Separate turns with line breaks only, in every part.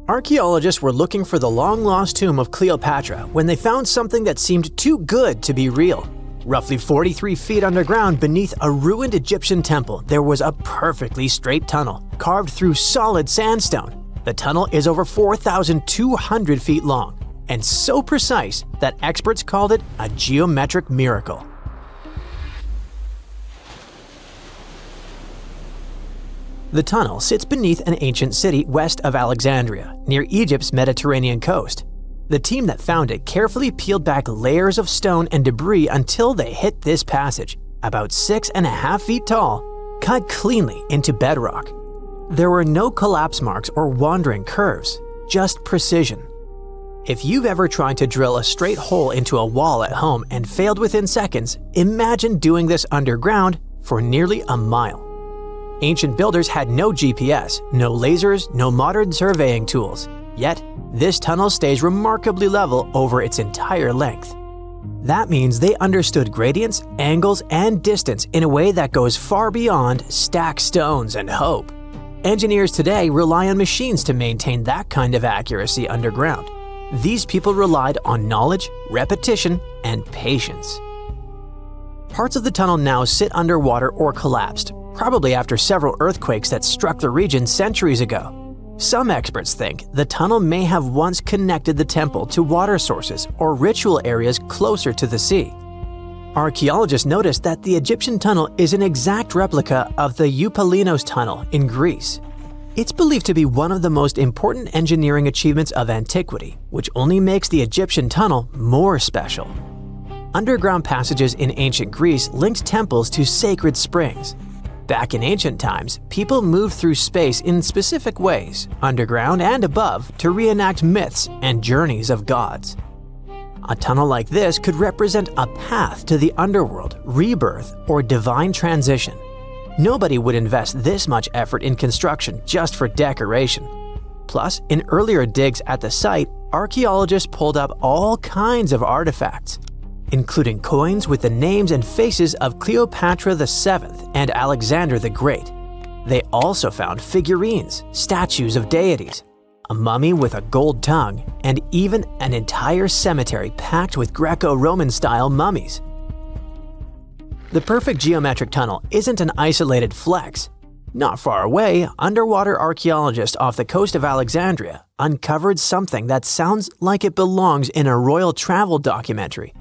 Archaeologists were looking for the long-lost tomb of Cleopatra when they found something that seemed too good to be real. Roughly 43 feet underground beneath a ruined Egyptian temple, there was a perfectly straight tunnel, carved through solid sandstone. The tunnel is over 4,200 feet long, and so precise that experts called it a geometric miracle. The tunnel sits beneath an ancient city west of Alexandria, near Egypt's Mediterranean coast. The team that found it carefully peeled back layers of stone and debris until they hit this passage, about 6.5 feet tall, cut cleanly into bedrock. There were no collapse marks or wandering curves, just precision. If you've ever tried to drill a straight hole into a wall at home and failed within seconds, imagine doing this underground for nearly a mile. Ancient builders had no GPS, no lasers, no modern surveying tools. Yet, this tunnel stays remarkably level over its entire length. That means they understood gradients, angles, and distance in a way that goes far beyond stack stones and hope. Engineers today rely on machines to maintain that kind of accuracy underground. These people relied on knowledge, repetition, and patience. Parts of the tunnel now sit underwater or collapsed, probably after several earthquakes that struck the region centuries ago. Some experts think the tunnel may have once connected the temple to water sources or ritual areas closer to the sea. Archaeologists noticed that the Egyptian tunnel is an exact replica of the Eupalinos tunnel in Greece. It's believed to be one of the most important engineering achievements of antiquity, which only makes the Egyptian tunnel more special. Underground passages in ancient Greece linked temples to sacred springs. Back in ancient times, people moved through space in specific ways, underground and above, to reenact myths and journeys of gods. A tunnel like this could represent a path to the underworld, rebirth, or divine transition. Nobody would invest this much effort in construction just for decoration. Plus, in earlier digs at the site, archaeologists pulled up all kinds of artifacts, including coins with the names and faces of Cleopatra VII and Alexander the Great. They also found figurines, statues of deities, a mummy with a gold tongue, and even an entire cemetery packed with Greco-Roman style mummies. The perfect geometric tunnel isn't an isolated flex. Not far away, underwater archaeologists off the coast of Alexandria uncovered something that sounds like it belongs in a royal travel documentary.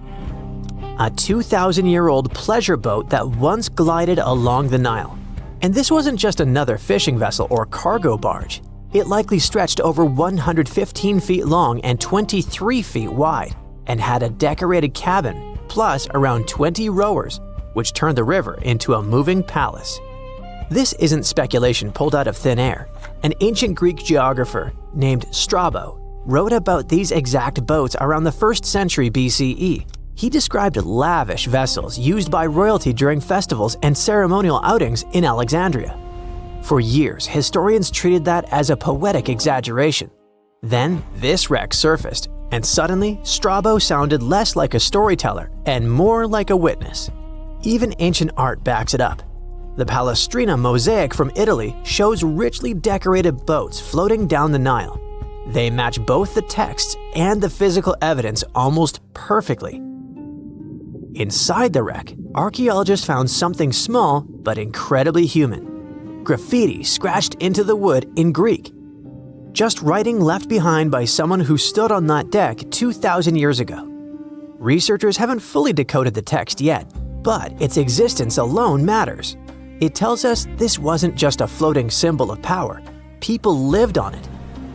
A 2,000-year-old pleasure boat that once glided along the Nile. And this wasn't just another fishing vessel or cargo barge. It likely stretched over 115 feet long and 23 feet wide, and had a decorated cabin, plus around 20 rowers, which turned the river into a moving palace. This isn't speculation pulled out of thin air. An ancient Greek geographer named Strabo wrote about these exact boats around the 1st century BCE. He described lavish vessels used by royalty during festivals and ceremonial outings in Alexandria. For years, historians treated that as a poetic exaggeration. Then, this wreck surfaced, and suddenly, Strabo sounded less like a storyteller and more like a witness. Even ancient art backs it up. The Palestrina mosaic from Italy shows richly decorated boats floating down the Nile. They match both the texts and the physical evidence almost perfectly. Inside the wreck, archaeologists found something small but incredibly human. Graffiti scratched into the wood in Greek. Just writing left behind by someone who stood on that deck 2,000 years ago. Researchers haven't fully decoded the text yet, but its existence alone matters. It tells us this wasn't just a floating symbol of power. People lived on it.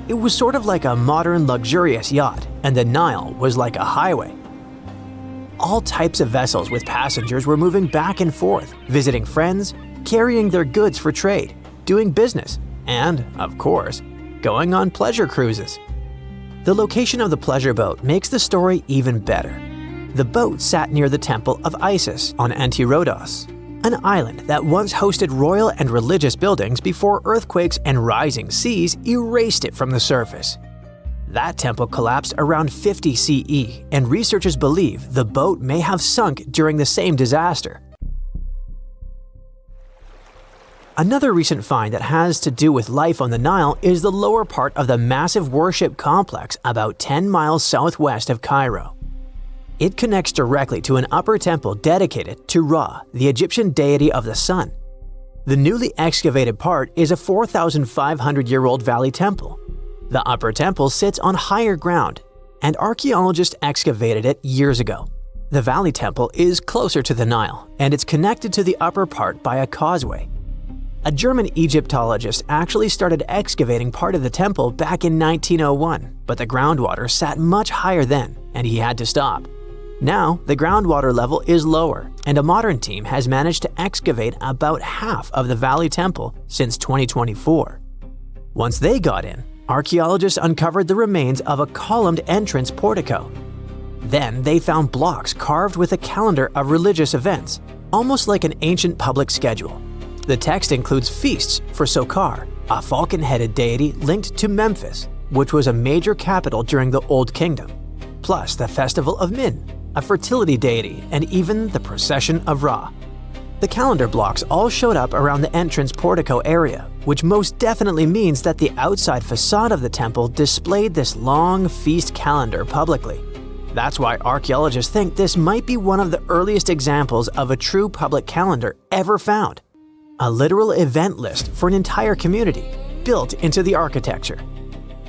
It was sort of like a modern luxurious yacht, and the Nile was like a highway. All types of vessels with passengers were moving back and forth, visiting friends, carrying their goods for trade, doing business, and, of course, going on pleasure cruises. The location of the pleasure boat makes the story even better. The boat sat near the temple of Isis on Abydos, an island that once hosted royal and religious buildings before earthquakes and rising seas erased it from the surface. That temple collapsed around 50 CE, and researchers believe the boat may have sunk during the same disaster. Another recent find that has to do with life on the Nile is the lower part of the massive worship complex about 10 miles southwest of Cairo. It connects directly to an upper temple dedicated to Ra, the Egyptian deity of the sun. The newly excavated part is a 4,500-year-old valley temple. The upper temple sits on higher ground, and archaeologists excavated it years ago. The valley temple is closer to the Nile, and it's connected to the upper part by a causeway. A German Egyptologist actually started excavating part of the temple back in 1901, but the groundwater sat much higher then, and he had to stop. Now, the groundwater level is lower, and a modern team has managed to excavate about half of the Valley Temple since 2024. Once they got in, archaeologists uncovered the remains of a columned entrance portico. Then they found blocks carved with a calendar of religious events, almost like an ancient public schedule. The text includes feasts for Sakara, a falcon-headed deity linked to Memphis, which was a major capital during the Old Kingdom, plus the Festival of Min, a fertility deity, and even the Procession of Ra. The calendar blocks all showed up around the entrance portico area, which most definitely means that the outside facade of the temple displayed this long feast calendar publicly. That's why archaeologists think this might be one of the earliest examples of a true public calendar ever found. A literal event list for an entire community, built into the architecture.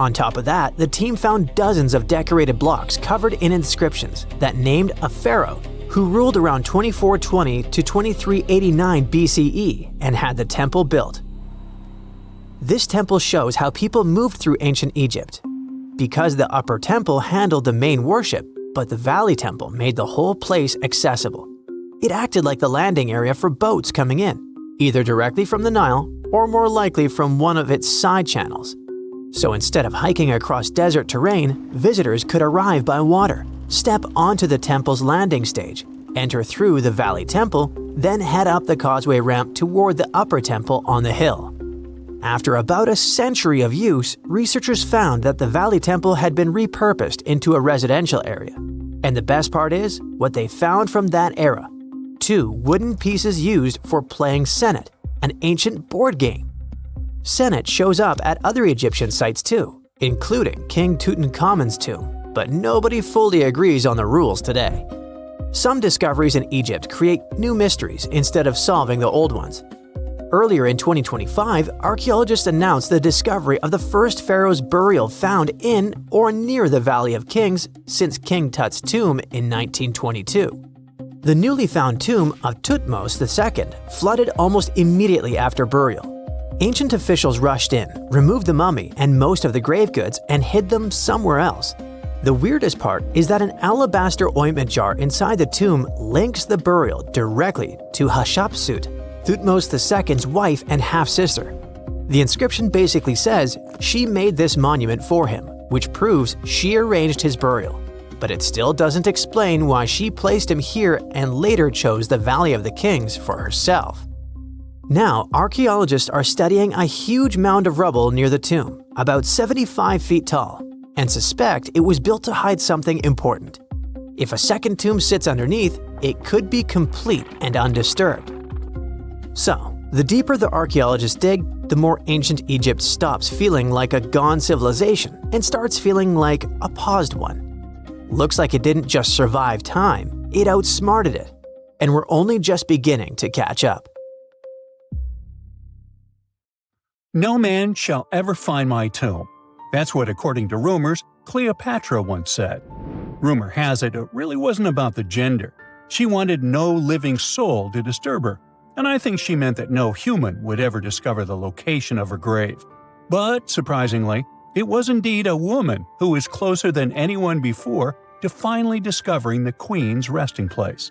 On top of that, the team found dozens of decorated blocks covered in inscriptions that named a pharaoh who ruled around 2420 to 2389 BCE and had the temple built. This temple shows how people moved through ancient Egypt. Because the upper temple handled the main worship, but the valley temple made the whole place accessible. It acted like the landing area for boats coming in, either directly from the Nile or more likely from one of its side channels. So instead of hiking across desert terrain, visitors could arrive by water, step onto the temple's landing stage, enter through the Valley Temple, then head up the causeway ramp toward the upper temple on the hill. After about a century of use, researchers found that the Valley Temple had been repurposed into a residential area. And the best part is, what they found from that era: 2 wooden pieces used for playing Senet, an ancient board game. Senet shows up at other Egyptian sites too, including King Tutankhamun's tomb, but nobody fully agrees on the rules today. Some discoveries in Egypt create new mysteries instead of solving the old ones. Earlier in 2025, archaeologists announced the discovery of the first pharaoh's burial found in or near the Valley of Kings since King Tut's tomb in 1922. The newly found tomb of Thutmose II flooded almost immediately after burial. Ancient officials rushed in, removed the mummy and most of the grave goods, and hid them somewhere else. The weirdest part is that an alabaster ointment jar inside the tomb links the burial directly to Hatshepsut, Thutmose II's wife and half-sister. The inscription basically says she made this monument for him, which proves she arranged his burial. But it still doesn't explain why she placed him here and later chose the Valley of the Kings for herself. Now, archaeologists are studying a huge mound of rubble near the tomb, about 75 feet tall, and suspect it was built to hide something important. If a second tomb sits underneath, it could be complete and undisturbed. So, the deeper the archaeologists dig, the more ancient Egypt stops feeling like a gone civilization and starts feeling like a paused one. Looks like it didn't just survive time, it outsmarted it. And we're only just beginning to catch up.
No man shall ever find my tomb. That's what, according to rumors, Cleopatra once said. Rumor has it really wasn't about the gender. She wanted no living soul to disturb her, and I think she meant that no human would ever discover the location of her grave. But, surprisingly, it was indeed a woman who was closer than anyone before to finally discovering the Queen's resting place.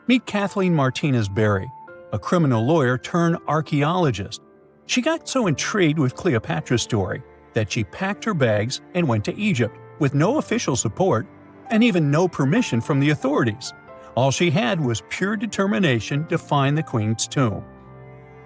Meet Kathleen Martinez Berry, a criminal lawyer turned archaeologist. She got so intrigued with Cleopatra's story that she packed her bags and went to Egypt with no official support and even no permission from the authorities. All she had was pure determination to find the Queen's tomb.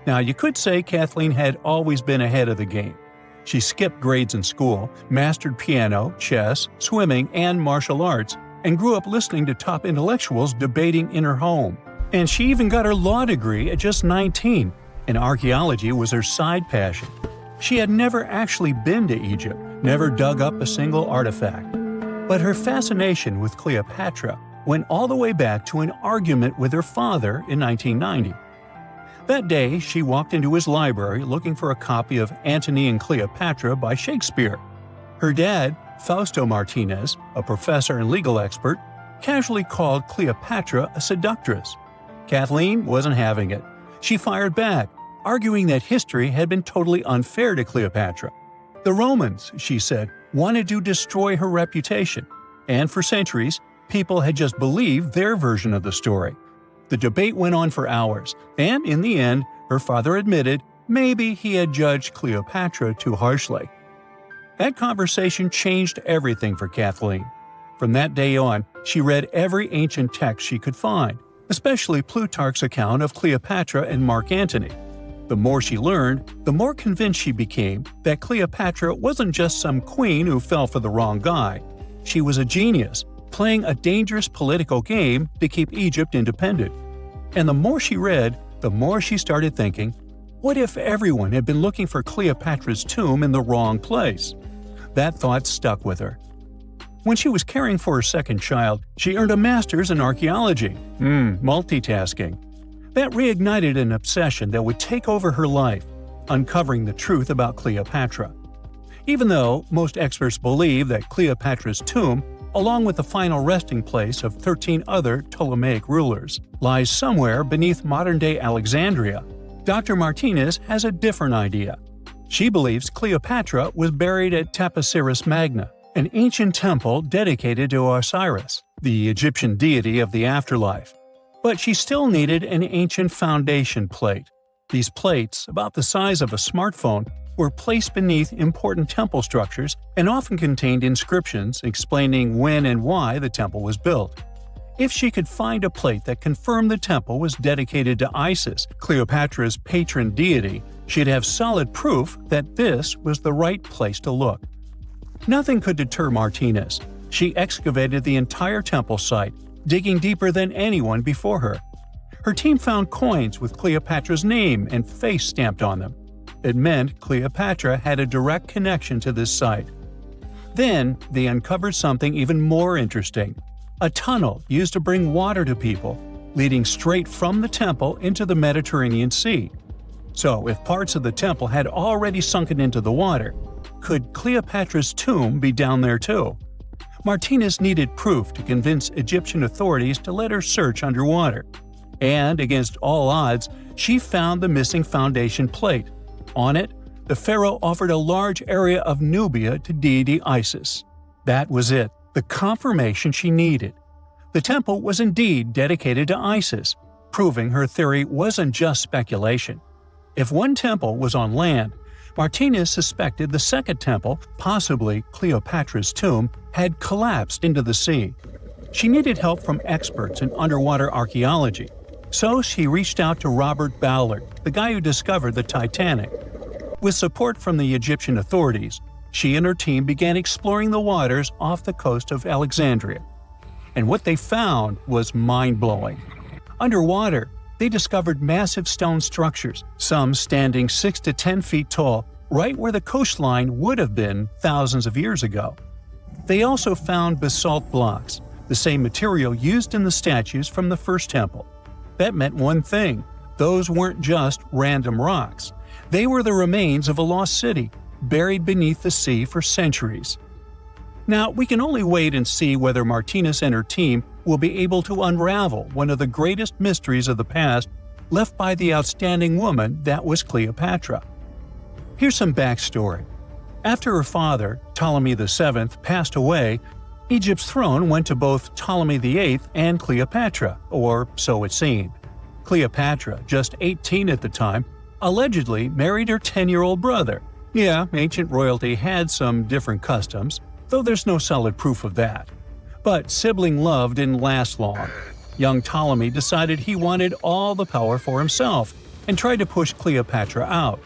Now, you could say Kathleen had always been ahead of the game. She skipped grades in school, mastered piano, chess, swimming, and martial arts, and grew up listening to top intellectuals debating in her home. And she even got her law degree at just 19. and archaeology was her side passion. She had never actually been to Egypt, never dug up a single artifact. But her fascination with Cleopatra went all the way back to an argument with her father in 1990. That day, she walked into his library looking for a copy of Antony and Cleopatra by Shakespeare. Her dad, Fausto Martinez, a professor and legal expert, casually called Cleopatra a seductress. Kathleen wasn't having it. She fired back, arguing that history had been totally unfair to Cleopatra. The Romans, she said, wanted to destroy her reputation, and for centuries, people had just believed their version of the story. The debate went on for hours, and in the end, her father admitted maybe he had judged Cleopatra too harshly. That conversation changed everything for Kathleen. From that day on, she read every ancient text she could find, especially Plutarch's account of Cleopatra and Mark Antony. The more she learned, the more convinced she became that Cleopatra wasn't just some queen who fell for the wrong guy. She was a genius, playing a dangerous political game to keep Egypt independent. And the more she read, the more she started thinking, what if everyone had been looking for Cleopatra's tomb in the wrong place? That thought stuck with her. When she was caring for her second child, she earned a master's in archaeology. Multitasking. That reignited an obsession that would take over her life, uncovering the truth about Cleopatra. Even though most experts believe that Cleopatra's tomb, along with the final resting place of 13 other Ptolemaic rulers, lies somewhere beneath modern-day Alexandria, Dr. Martinez has a different idea. She believes Cleopatra was buried at Taposiris Magna, an ancient temple dedicated to Osiris, the Egyptian deity of the afterlife. But she still needed an ancient foundation plate. These plates, about the size of a smartphone, were placed beneath important temple structures and often contained inscriptions explaining when and why the temple was built. If she could find a plate that confirmed the temple was dedicated to Isis, Cleopatra's patron deity, she'd have solid proof that this was the right place to look. Nothing could deter Martinez. She excavated the entire temple site, digging deeper than anyone before her. Her team found coins with Cleopatra's name and face stamped on them. It meant Cleopatra had a direct connection to this site. Then, they uncovered something even more interesting: a tunnel used to bring water to people, leading straight from the temple into the Mediterranean Sea. So, if parts of the temple had already sunken into the water, could Cleopatra's tomb be down there too? Martinez needed proof to convince Egyptian authorities to let her search underwater. And, against all odds, she found the missing foundation plate. On it, the pharaoh offered a large area of Nubia to deity Isis. That was it, the confirmation she needed. The temple was indeed dedicated to Isis, proving her theory wasn't just speculation. If one temple was on land, Martinez suspected the second temple, possibly Cleopatra's tomb, had collapsed into the sea. She needed help from experts in underwater archaeology, so she reached out to Robert Ballard, the guy who discovered the Titanic. With support from the Egyptian authorities, she and her team began exploring the waters off the coast of Alexandria. And what they found was mind-blowing. Underwater, they discovered massive stone structures, some standing 6 to 10 feet tall, right where the coastline would have been thousands of years ago. They also found basalt blocks, the same material used in the statues from the first temple. That meant one thing: those weren't just random rocks. They were the remains of a lost city, buried beneath the sea for centuries. Now, we can only wait and see whether Martinez and her team will be able to unravel one of the greatest mysteries of the past left by the outstanding woman that was Cleopatra. Here's some backstory. After her father, Ptolemy VII, passed away, Egypt's throne went to both Ptolemy VIII and Cleopatra, or so it seemed. Cleopatra, just 18 at the time, allegedly married her 10-year-old brother. Yeah, ancient royalty had some different customs, though there's no solid proof of that. But sibling love didn't last long. Young Ptolemy decided he wanted all the power for himself and tried to push Cleopatra out.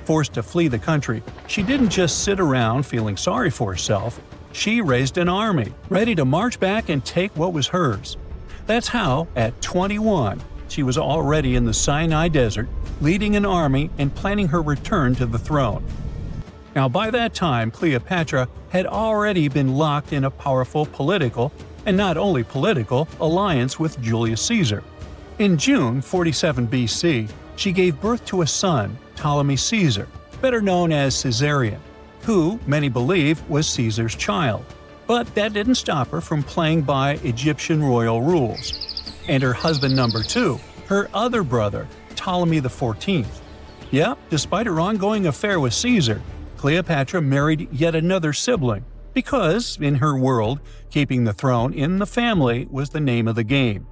Forced to flee the country, she didn't just sit around feeling sorry for herself. She raised an army, ready to march back and take what was hers. That's how, at 21, she was already in the Sinai Desert, leading an army and planning her return to the throne. Now, by that time, Cleopatra had already been locked in a powerful political, and not only political, alliance with Julius Caesar. In June 47 BC, she gave birth to a son, Ptolemy Caesar, better known as Caesarion, who, many believe, was Caesar's child. But that didn't stop her from playing by Egyptian royal rules. And her husband number 2, her other brother, Ptolemy XIV. Yep, despite her ongoing affair with Caesar, Cleopatra married yet another sibling, because, in her world, keeping the throne in the family was the name of the game.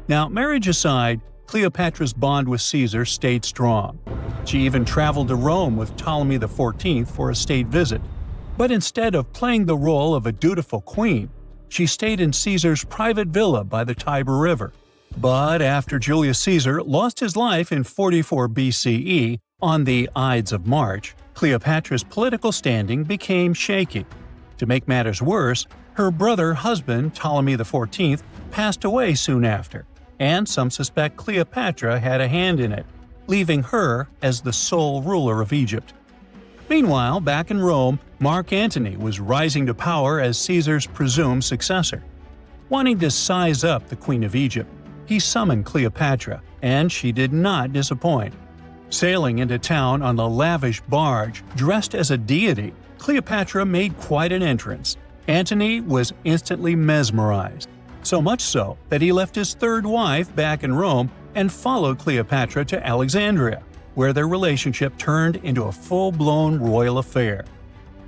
Now, marriage aside, Cleopatra's bond with Caesar stayed strong. She even traveled to Rome with Ptolemy XIV for a state visit. But instead of playing the role of a dutiful queen, she stayed in Caesar's private villa by the Tiber River. But after Julius Caesar lost his life in 44 BCE on the Ides of March, Cleopatra's political standing became shaky. To make matters worse, her brother-husband Ptolemy XIV passed away soon after, and some suspect Cleopatra had a hand in it, leaving her as the sole ruler of Egypt. Meanwhile, back in Rome, Mark Antony was rising to power as Caesar's presumed successor. Wanting to size up the Queen of Egypt, he summoned Cleopatra, and she did not disappoint. Sailing into town on a lavish barge dressed as a deity, Cleopatra made quite an entrance. Antony was instantly mesmerized, so much so that he left his third wife back in Rome and followed Cleopatra to Alexandria, where their relationship turned into a full-blown royal affair.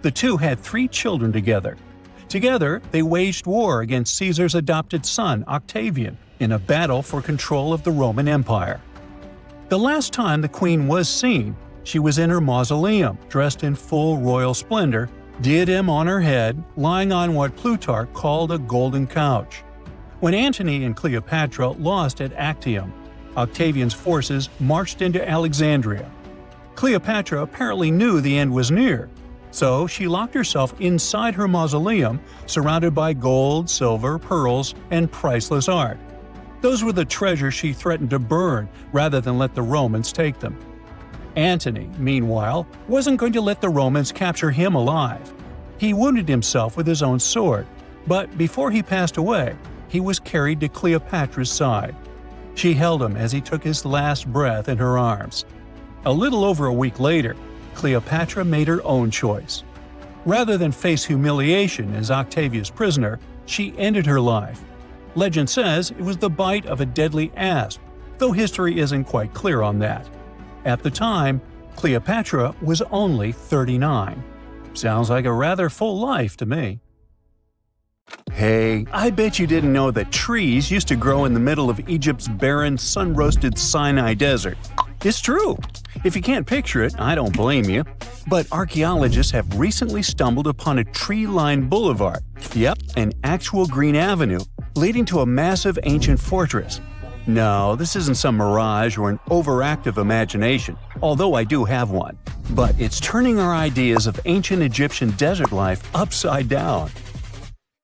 The two had 3 children together. Together, they waged war against Caesar's adopted son, Octavian, in a battle for control of the Roman Empire. The last time the queen was seen, she was in her mausoleum, dressed in full royal splendor, diadem on her head, lying on what Plutarch called a golden couch. When Antony and Cleopatra lost at Actium, Octavian's forces marched into Alexandria. Cleopatra apparently knew the end was near, so she locked herself inside her mausoleum, surrounded by gold, silver, pearls, and priceless art. Those were the treasures she threatened to burn rather than let the Romans take them. Antony, meanwhile, wasn't going to let the Romans capture him alive. He wounded himself with his own sword, but before he passed away, he was carried to Cleopatra's side. She held him as he took his last breath in her arms. A little over a week later, Cleopatra made her own choice. Rather than face humiliation as Octavia's prisoner, she ended her life. Legend says it was the bite of a deadly asp, though history isn't quite clear on that. At the time, Cleopatra was only 39. Sounds like a rather full life to me. Hey, I bet you didn't know that trees used to grow in the middle of Egypt's barren, sun-roasted Sinai Desert. It's true. If you can't picture it, I don't blame you. But archaeologists have recently stumbled upon a tree-lined boulevard. Yep, an actual green avenue leading to a massive ancient fortress. No, this isn't some mirage or an overactive imagination, although I do have one. But it's turning our ideas of ancient Egyptian desert life upside down.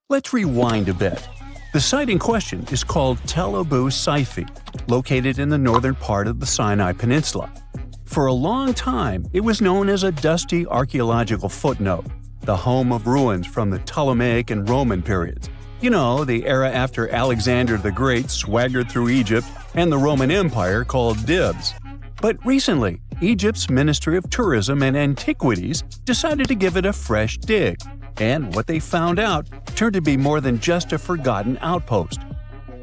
Let's rewind a bit. The site in question is called Tel Abu Saifi, located in the northern part of the Sinai Peninsula. For a long time, it was known as a dusty archaeological footnote, the home of ruins from the Ptolemaic and Roman periods. You know, the era after Alexander the Great swaggered through Egypt and the Roman Empire called dibs. But recently, Egypt's Ministry of Tourism and Antiquities decided to give it a fresh dig. And what they found out turned to be more than just a forgotten outpost.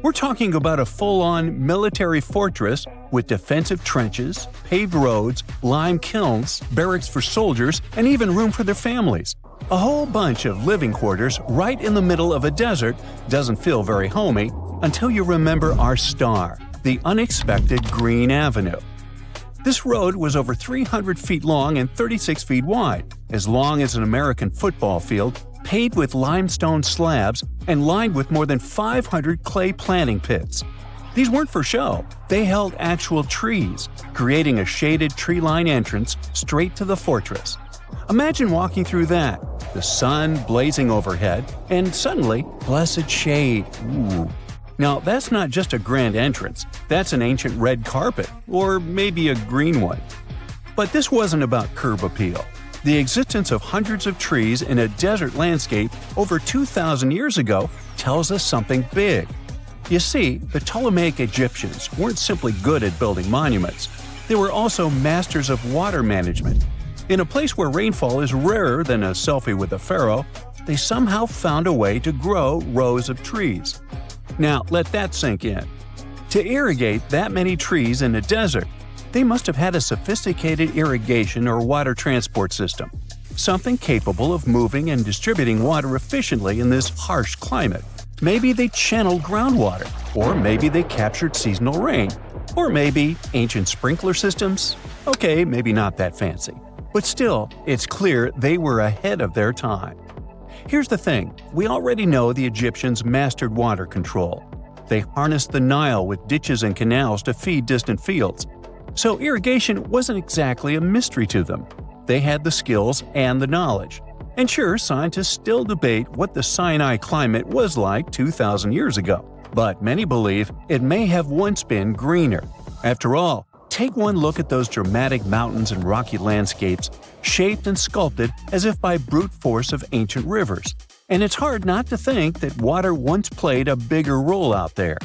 We're talking about a full-on military fortress with defensive trenches, paved roads, lime kilns, barracks for soldiers, and even room for their families. A whole bunch of living quarters right in the middle of a desert doesn't feel very homey until you remember our star, the unexpected Green Avenue. This road was over 300 feet long and 36 feet wide, as long as an American football field, paved with limestone slabs and lined with more than 500 clay planting pits. These weren't for show, they held actual trees, creating a shaded tree-line entrance straight to the fortress. Imagine walking through that, the sun blazing overhead, and suddenly, blessed shade. Ooh. Now, that's not just a grand entrance, that's an ancient red carpet, or maybe a green one. But this wasn't about curb appeal. The existence of hundreds of trees in a desert landscape over 2,000 years ago tells us something big. You see, the Ptolemaic Egyptians weren't simply good at building monuments. They were also masters of water management. In a place where rainfall is rarer than a selfie with a pharaoh, they somehow found a way to grow rows of trees. Now, let that sink in. To irrigate that many trees in a desert, they must have had a sophisticated irrigation or water transport system, something capable of moving and distributing water efficiently in this harsh climate. Maybe they channeled groundwater, or maybe they captured seasonal rain, or maybe ancient sprinkler systems. Okay, maybe not that fancy. But still, it's clear they were ahead of their time. Here's the thing, we already know the Egyptians mastered water control. They harnessed the Nile with ditches and canals to feed distant fields. So irrigation wasn't exactly a mystery to them. They had the skills and the knowledge. And sure, scientists still debate what the Sinai climate was like 2,000 years ago. But many believe it may have once been greener. After all, take one look at those dramatic mountains and rocky landscapes, shaped and sculpted as if by brute force of ancient rivers. And it's hard not to think that water once played a bigger role out there.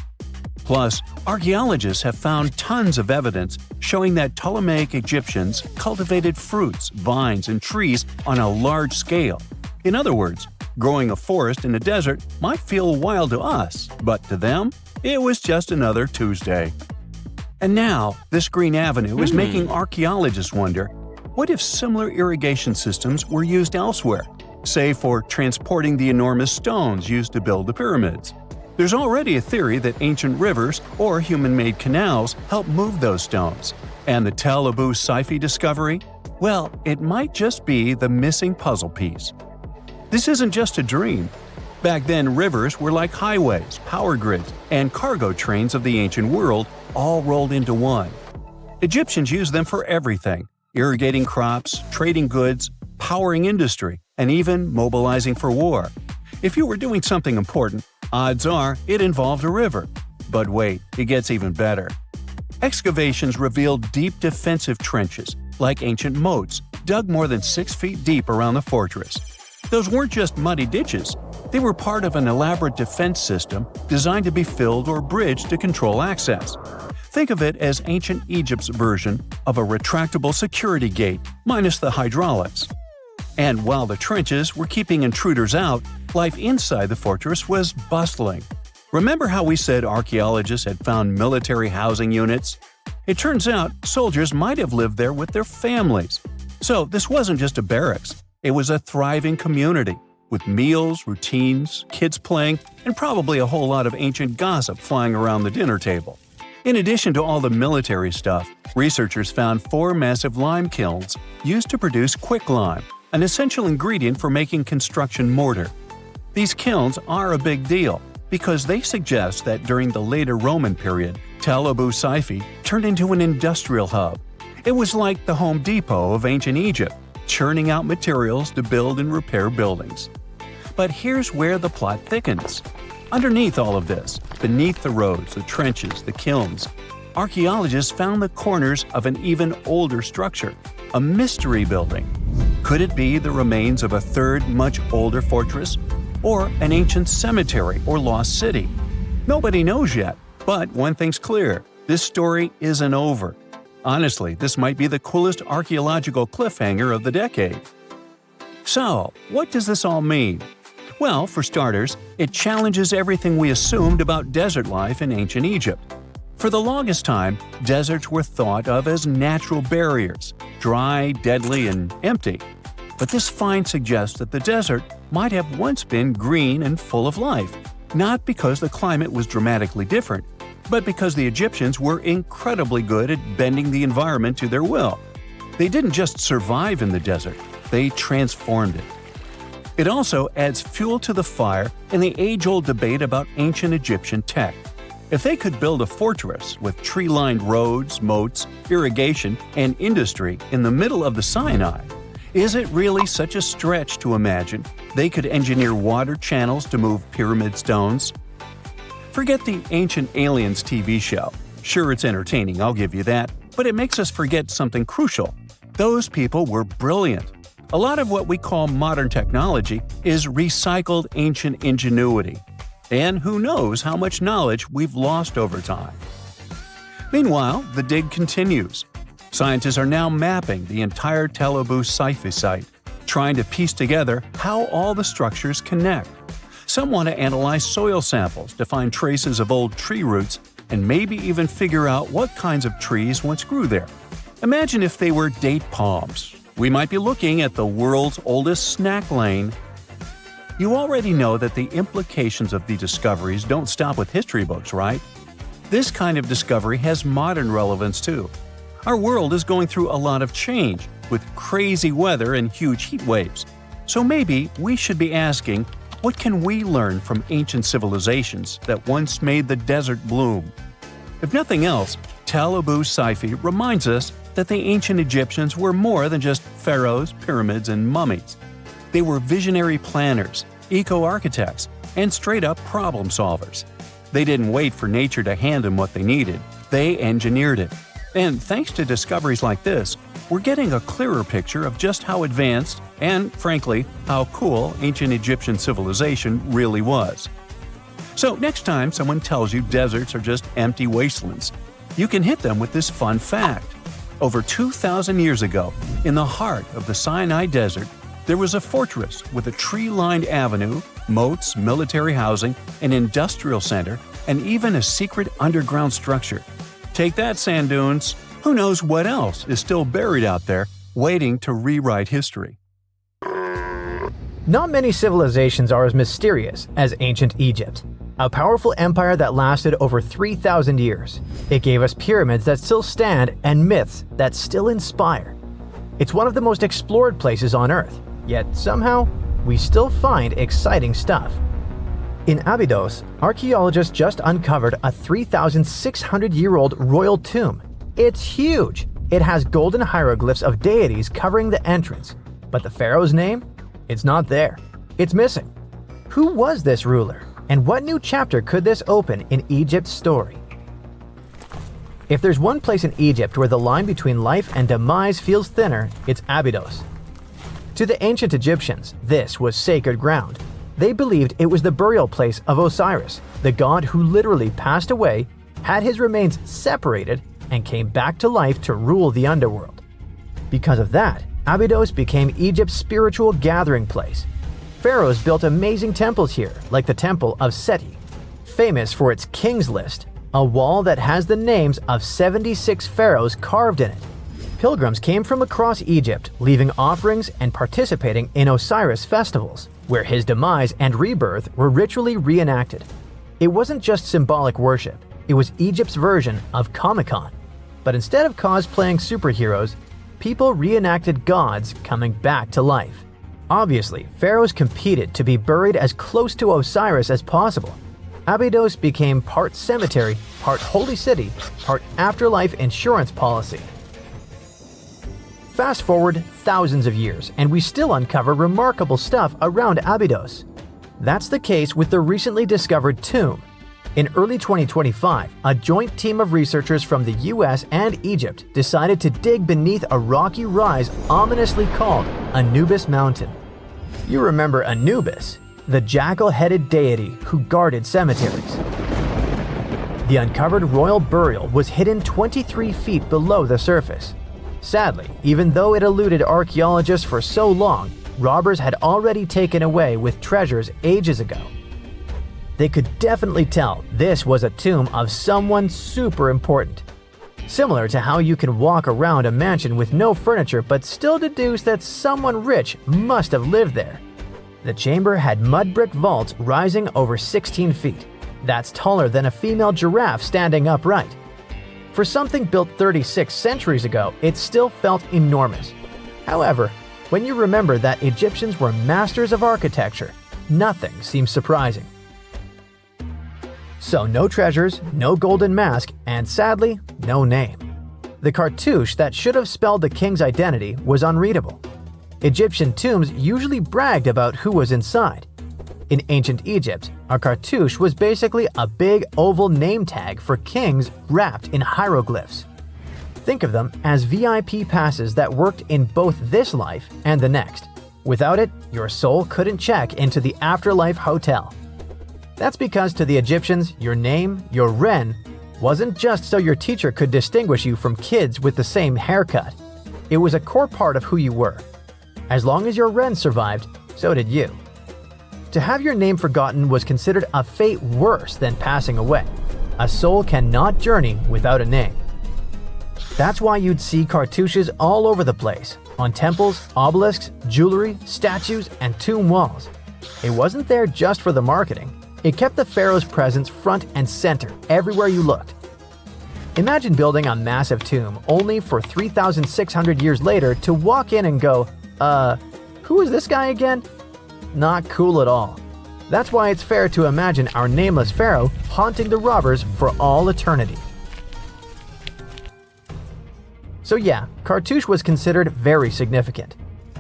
Plus, archaeologists have found tons of evidence showing that Ptolemaic Egyptians cultivated fruits, vines, and trees on a large scale. In other words, growing a forest in a desert might feel wild to us, but to them, it was just another Tuesday. And now, this green avenue is making archaeologists wonder, what if similar irrigation systems were used elsewhere, say for transporting the enormous stones used to build the pyramids? There's already a theory that ancient rivers or human-made canals help move those stones. And the Tel Abu Saifi discovery? Well, it might just be the missing puzzle piece. This isn't just a dream. Back then, rivers were like highways, power grids, and cargo trains of the ancient world, all rolled into one. Egyptians used them for everything – irrigating crops, trading goods, powering industry, and even mobilizing for war. If you were doing something important, odds are it involved a river. But wait, it gets even better. Excavations revealed deep defensive trenches, like ancient moats, dug more than 6 feet deep around the fortress. Those weren't just muddy ditches. They were part of an elaborate defense system designed to be filled or bridged to control access. Think of it as ancient Egypt's version of a retractable security gate, minus the hydraulics. And while the trenches were keeping intruders out, life inside the fortress was bustling. Remember how we said archaeologists had found military housing units? It turns out soldiers might have lived there with their families. So this wasn't just a barracks, it was a thriving community, with meals, routines, kids playing, and probably a whole lot of ancient gossip flying around the dinner table. In addition to all the military stuff, researchers found 4 massive lime kilns used to produce quicklime, an essential ingredient for making construction mortar. These kilns are a big deal because they suggest that during the later Roman period, Tel Abu Saifi turned into an industrial hub. It was like the Home Depot of ancient Egypt, churning out materials to build and repair buildings. But here's where the plot thickens. Underneath all of this, beneath the roads, the trenches, the kilns, archaeologists found the corners of an even older structure, a mystery building. Could it be the remains of a third, much older fortress? Or an ancient cemetery or lost city? Nobody knows yet, but one thing's clear, this story isn't over. Honestly, this might be the coolest archaeological cliffhanger of the decade. So, what does this all mean? Well, for starters, it challenges everything we assumed about desert life in ancient Egypt. For the longest time, deserts were thought of as natural barriers, dry, deadly, and empty. But this find suggests that the desert might have once been green and full of life, not because the climate was dramatically different, but because the Egyptians were incredibly good at bending the environment to their will. They didn't just survive in the desert, they transformed it. It also adds fuel to the fire in the age-old debate about ancient Egyptian tech. If they could build a fortress with tree-lined roads, moats, irrigation, and industry in the middle of the Sinai, is it really such a stretch to imagine they could engineer water channels to move pyramid stones? Forget the Ancient Aliens TV show. Sure, it's entertaining, I'll give you that, but it makes us forget something crucial. Those people were brilliant. A lot of what we call modern technology is recycled ancient ingenuity. And who knows how much knowledge we've lost over time. Meanwhile, the dig continues. Scientists are now mapping the entire Tel Abydos site, trying to piece together how all the structures connect. Some want to analyze soil samples to find traces of old tree roots and maybe even figure out what kinds of trees once grew there. Imagine if they were date palms. We might be looking at the world's oldest snack lane. You already know that the implications of the discoveries don't stop with history books, right? This kind of discovery has modern relevance too. Our world is going through a lot of change, with crazy weather and huge heat waves. So maybe we should be asking, what can we learn from ancient civilizations that once made the desert bloom? If nothing else, Tel Abydos sci-fi reminds us that the ancient Egyptians were more than just pharaohs, pyramids, and mummies. They were visionary planners, eco-architects, and straight-up problem solvers. They didn't wait for nature to hand them what they needed, they engineered it. And thanks to discoveries like this, we're getting a clearer picture of just how advanced and, frankly, how cool ancient Egyptian civilization really was. So next time someone tells you deserts are just empty wastelands, you can hit them with this fun fact. Over 2,000 years ago, in the heart of the Sinai Desert, there was a fortress with a tree-lined avenue, moats, military housing, an industrial center, and even a secret underground structure. Take that, sand dunes! Who knows what else is still buried out there, waiting to rewrite history?
Not many civilizations are as mysterious as ancient Egypt. A powerful empire that lasted over 3,000 years. It gave us pyramids that still stand and myths that still inspire. It's one of the most explored places on Earth, yet somehow, we still find exciting stuff. In Abydos, archaeologists just uncovered a 3,600-year-old royal tomb. It's huge! It has golden hieroglyphs of deities covering the entrance, but the pharaoh's name? It's not there. It's missing. Who was this ruler? And what new chapter could this open in Egypt's story? If there's one place in Egypt where the line between life and demise feels thinner, it's Abydos. To the ancient Egyptians, this was sacred ground. They believed it was the burial place of Osiris, the god who literally passed away, had his remains separated, and came back to life to rule the underworld. Because of that, Abydos became Egypt's spiritual gathering place. Pharaohs built amazing temples here, like the Temple of Seti, famous for its King's List, a wall that has the names of 76 pharaohs carved in it. Pilgrims came from across Egypt, leaving offerings and participating in Osiris festivals, where his demise and rebirth were ritually reenacted. It wasn't just symbolic worship, it was Egypt's version of Comic-Con. But instead of cosplaying superheroes, people reenacted gods coming back to life. Obviously, pharaohs competed to be buried as close to Osiris as possible. Abydos became part cemetery, part holy city, part afterlife insurance policy. Fast forward thousands of years, and we still uncover remarkable stuff around Abydos. That's the case with the recently discovered tomb. In early 2025, a joint team of researchers from the US and Egypt decided to dig beneath a rocky rise ominously called Anubis Mountain. You remember Anubis, the jackal-headed deity who guarded cemeteries. The uncovered royal burial was hidden 23 feet below the surface. Sadly, even though it eluded archaeologists for so long, robbers had already taken away with treasures ages ago. They could definitely tell this was a tomb of someone super important. Similar to how you can walk around a mansion with no furniture but still deduce that someone rich must have lived there. The chamber had mud brick vaults rising over 16 feet. That's taller than a female giraffe standing upright. For something built 36 centuries ago, it still felt enormous. However, when you remember that Egyptians were masters of architecture, nothing seems surprising. So no treasures, no golden mask, and sadly, no name. The cartouche that should have spelled the king's identity was unreadable. Egyptian tombs usually bragged about who was inside. In ancient Egypt, a cartouche was basically a big oval name tag for kings wrapped in hieroglyphs. Think of them as VIP passes that worked in both this life and the next. Without it, your soul couldn't check into the afterlife hotel. That's because to the Egyptians, your name, your ren, wasn't just so your teacher could distinguish you from kids with the same haircut. It was a core part of who you were. As long as your ren survived, so did you. To have your name forgotten was considered a fate worse than passing away. A soul cannot journey without a name. That's why you'd see cartouches all over the place, on temples, obelisks, jewelry, statues, and tomb walls. It wasn't there just for the marketing. It kept the pharaoh's presence front and center everywhere you looked. Imagine building a massive tomb only for 3,600 years later to walk in and go, who is this guy again? Not cool at all. That's why it's fair to imagine our nameless pharaoh haunting the robbers for all eternity. So yeah, cartouche was considered very significant.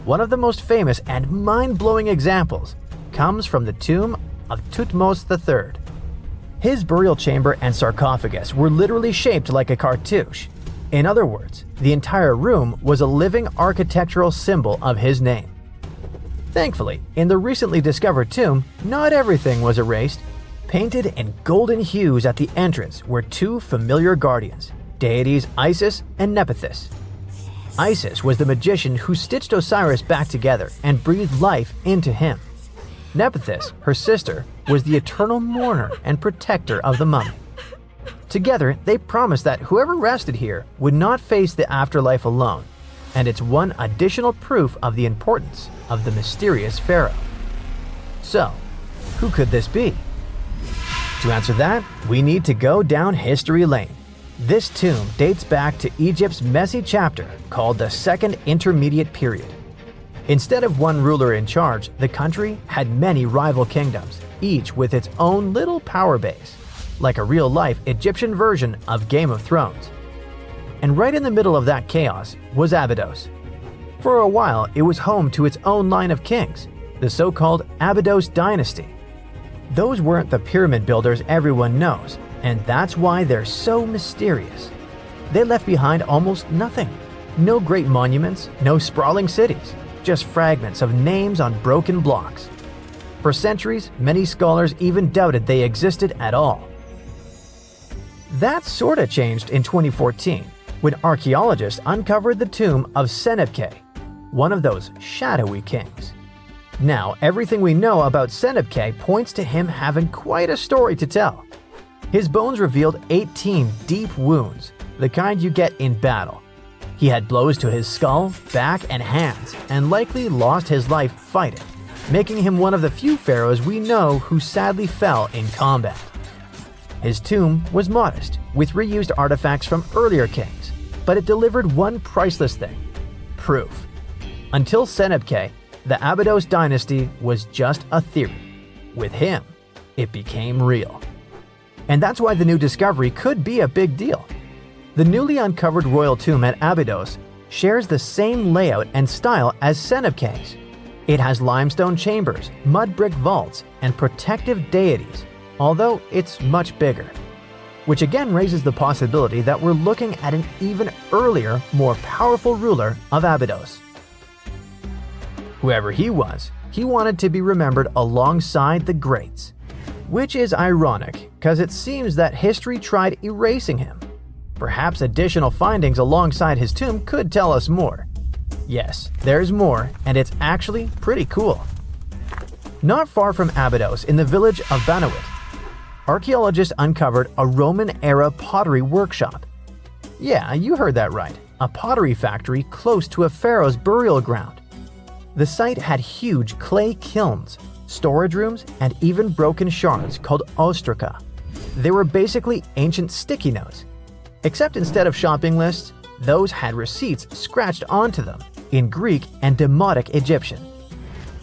One of the most famous and mind-blowing examples comes from the tomb of Thutmose III. His burial chamber and sarcophagus were literally shaped like a cartouche. In other words, the entire room was a living architectural symbol of his name. Thankfully, in the recently discovered tomb, not everything was erased. Painted in golden hues at the entrance were two familiar guardians, deities Isis and Nephthys. Isis was the magician who stitched Osiris back together and breathed life into him. Nephthys, her sister, was the eternal mourner and protector of the mummy. Together, they promised that whoever rested here would not face the afterlife alone, and it's one additional proof of the importance of the mysterious pharaoh. So, who could this be? To answer that, we need to go down history lane. This tomb dates back to Egypt's messy chapter called the Second Intermediate Period. Instead of one ruler in charge, the country had many rival kingdoms, each with its own little power base, like a real-life Egyptian version of Game of Thrones. And right in the middle of that chaos was Abydos. For a while, it was home to its own line of kings, the so-called Abydos dynasty. Those weren't the pyramid builders everyone knows, and that's why they're so mysterious. They left behind almost nothing. No great monuments, no sprawling cities, just fragments of names on broken blocks. For centuries, many scholars even doubted they existed at all. That sorta changed in 2014, when archaeologists uncovered the tomb of Senebkay, one of those shadowy kings. Now, everything we know about Senebkay points to him having quite a story to tell. His bones revealed 18 deep wounds, the kind you get in battle. He had blows to his skull, back, and hands, and likely lost his life fighting, making him one of the few pharaohs we know who sadly fell in combat. His tomb was modest, with reused artifacts from earlier kings, but it delivered one priceless thing: proof. Until Senebkay, the Abydos dynasty was just a theory. With him, it became real. And that's why the new discovery could be a big deal. The newly uncovered royal tomb at Abydos shares the same layout and style as Senebkay's. It has limestone chambers, mud brick vaults, and protective deities, although it's much bigger. Which again raises the possibility that we're looking at an even earlier, more powerful ruler of Abydos. Whoever he was, he wanted to be remembered alongside the greats. Which is ironic, because it seems that history tried erasing him. Perhaps additional findings alongside his tomb could tell us more. Yes, there's more, and it's actually pretty cool. Not far from Abydos, in the village of Banawit, archaeologists uncovered a Roman-era pottery workshop. Yeah, you heard that right, a pottery factory close to a pharaoh's burial ground. The site had huge clay kilns, storage rooms, and even broken shards called ostraca. They were basically ancient sticky notes, except instead of shopping lists, those had receipts scratched onto them in Greek and Demotic Egyptian.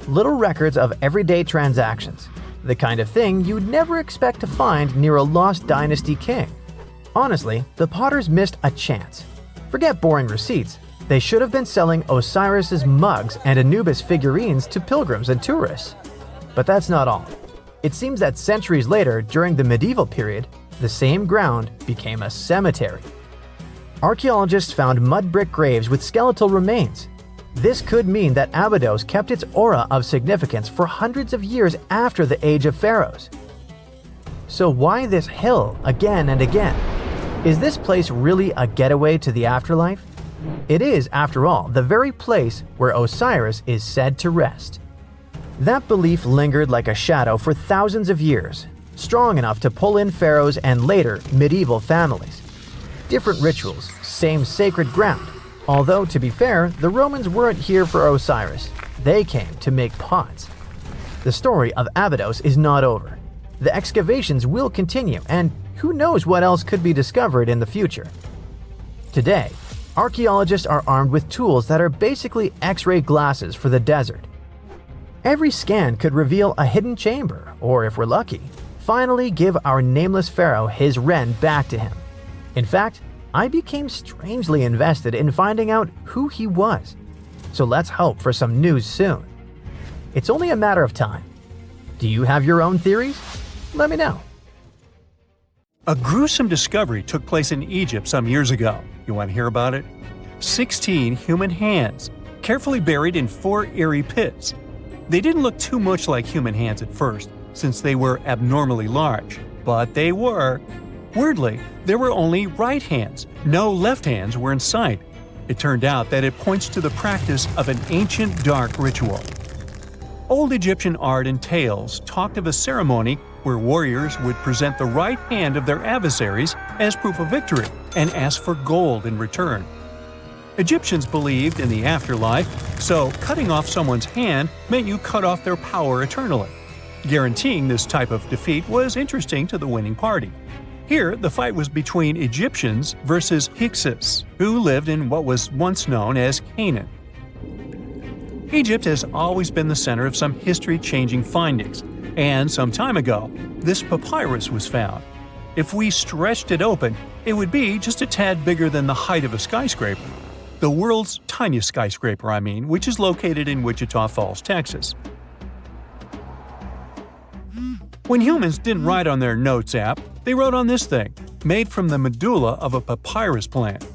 Little records of everyday transactions, the kind of thing you'd never expect to find near a lost dynasty king. Honestly, the potters missed a chance. Forget boring receipts, they should have been selling Osiris's mugs and Anubis figurines to pilgrims and tourists. But that's not all. It seems that centuries later, during the medieval period, the same ground became a cemetery. Archaeologists found mud brick graves with skeletal remains. This could mean that Abydos kept its aura of significance for hundreds of years after the age of pharaohs. So why this hill again and again? Is this place really a getaway to the afterlife? It is, after all, the very place where Osiris is said to rest. That belief lingered like a shadow for thousands of years, strong enough to pull in pharaohs and later medieval families. Different rituals, same sacred ground. Although, to be fair, the Romans weren't here for Osiris. They came to make pots. The story of Abydos is not over. The excavations will continue, and who knows what else could be discovered in the future. Today, archaeologists are armed with tools that are basically X-ray glasses for the desert. Every scan could reveal a hidden chamber, or if we're lucky, finally give our nameless pharaoh his wren back to him. In fact, I became strangely invested in finding out who he was. So let's hope for some news soon. It's only a matter of time. Do you have your own theories? Let me know.
A gruesome discovery took place in Egypt some years ago. You want to hear about it? 16 human hands, carefully buried in 4 eerie pits. They didn't look too much like human hands at first, since they were abnormally large, but they were. Weirdly, there were only right hands. No left hands were in sight. It turned out that it points to the practice of an ancient dark ritual. Old Egyptian art and tales talked of a ceremony where warriors would present the right hand of their adversaries as proof of victory and ask for gold in return. Egyptians believed in the afterlife, so cutting off someone's hand meant you cut off their power eternally. Guaranteeing this type of defeat was interesting to the winning party. Here, the fight was between Egyptians versus Hyksos, who lived in what was once known as Canaan. Egypt has always been the center of some history-changing findings, and some time ago, this papyrus was found. If we stretched it open, it would be just a tad bigger than the height of a skyscraper. The world's tiniest skyscraper, which is located in Wichita Falls, Texas. When humans didn't write on their notes app, they wrote on this thing, made from the medulla of a papyrus plant.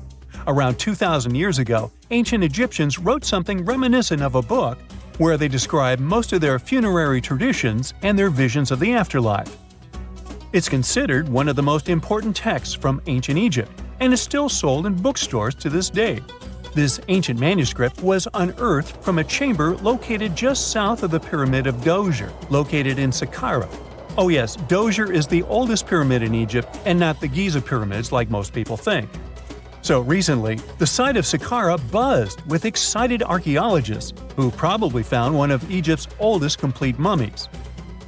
Around 2,000 years ago, ancient Egyptians wrote something reminiscent of a book where they describe most of their funerary traditions and their visions of the afterlife. It's considered one of the most important texts from ancient Egypt and is still sold in bookstores to this day. This ancient manuscript was unearthed from a chamber located just south of the Pyramid of Djoser, located in Sakara. Oh yes, Djoser is the oldest pyramid in Egypt and not the Giza pyramids like most people think. So recently, the site of Sakara buzzed with excited archaeologists who probably found one of Egypt's oldest complete mummies.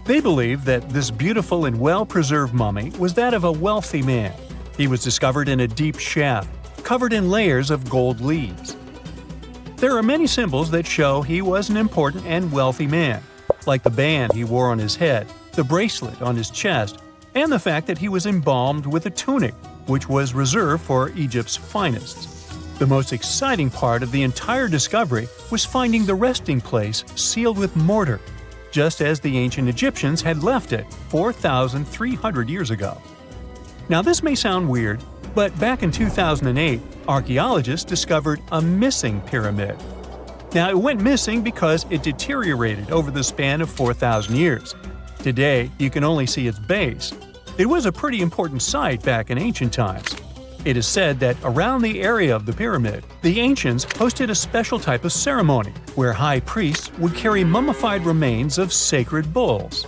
They believe that this beautiful and well-preserved mummy was that of a wealthy man. He was discovered in a deep shaft, covered in layers of gold leaves. There are many symbols that show he was an important and wealthy man, like the band he wore on his head, the bracelet on his chest, and the fact that he was embalmed with a tunic, which was reserved for Egypt's finest. The most exciting part of the entire discovery was finding the resting place sealed with mortar, just as the ancient Egyptians had left it 4,300 years ago. Now this may sound weird, but back in 2008, archaeologists discovered a missing pyramid. Now it went missing because it deteriorated over the span of 4,000 years. Today, you can only see its base. It was a pretty important site back in ancient times. It is said that around the area of the pyramid, the ancients hosted a special type of ceremony where high priests would carry mummified remains of sacred bulls.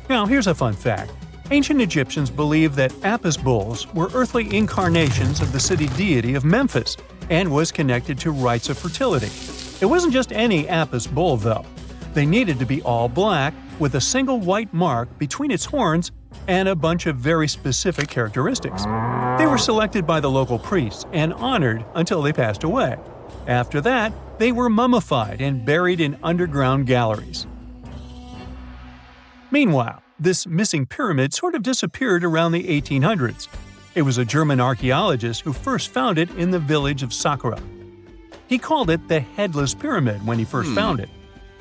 Now here's a fun fact. Ancient Egyptians believed that Apis bulls were earthly incarnations of the city deity of Memphis and was connected to rites of fertility. It wasn't just any Apis bull though. They needed to be all black with a single white mark between its horns and a bunch of very specific characteristics. They were selected by the local priests and honored until they passed away. After that, they were mummified and buried in underground galleries. Meanwhile, this missing pyramid sort of disappeared around the 1800s. It was a German archaeologist who first found it in the village of Saqqara. He called it the Headless Pyramid when he first found it.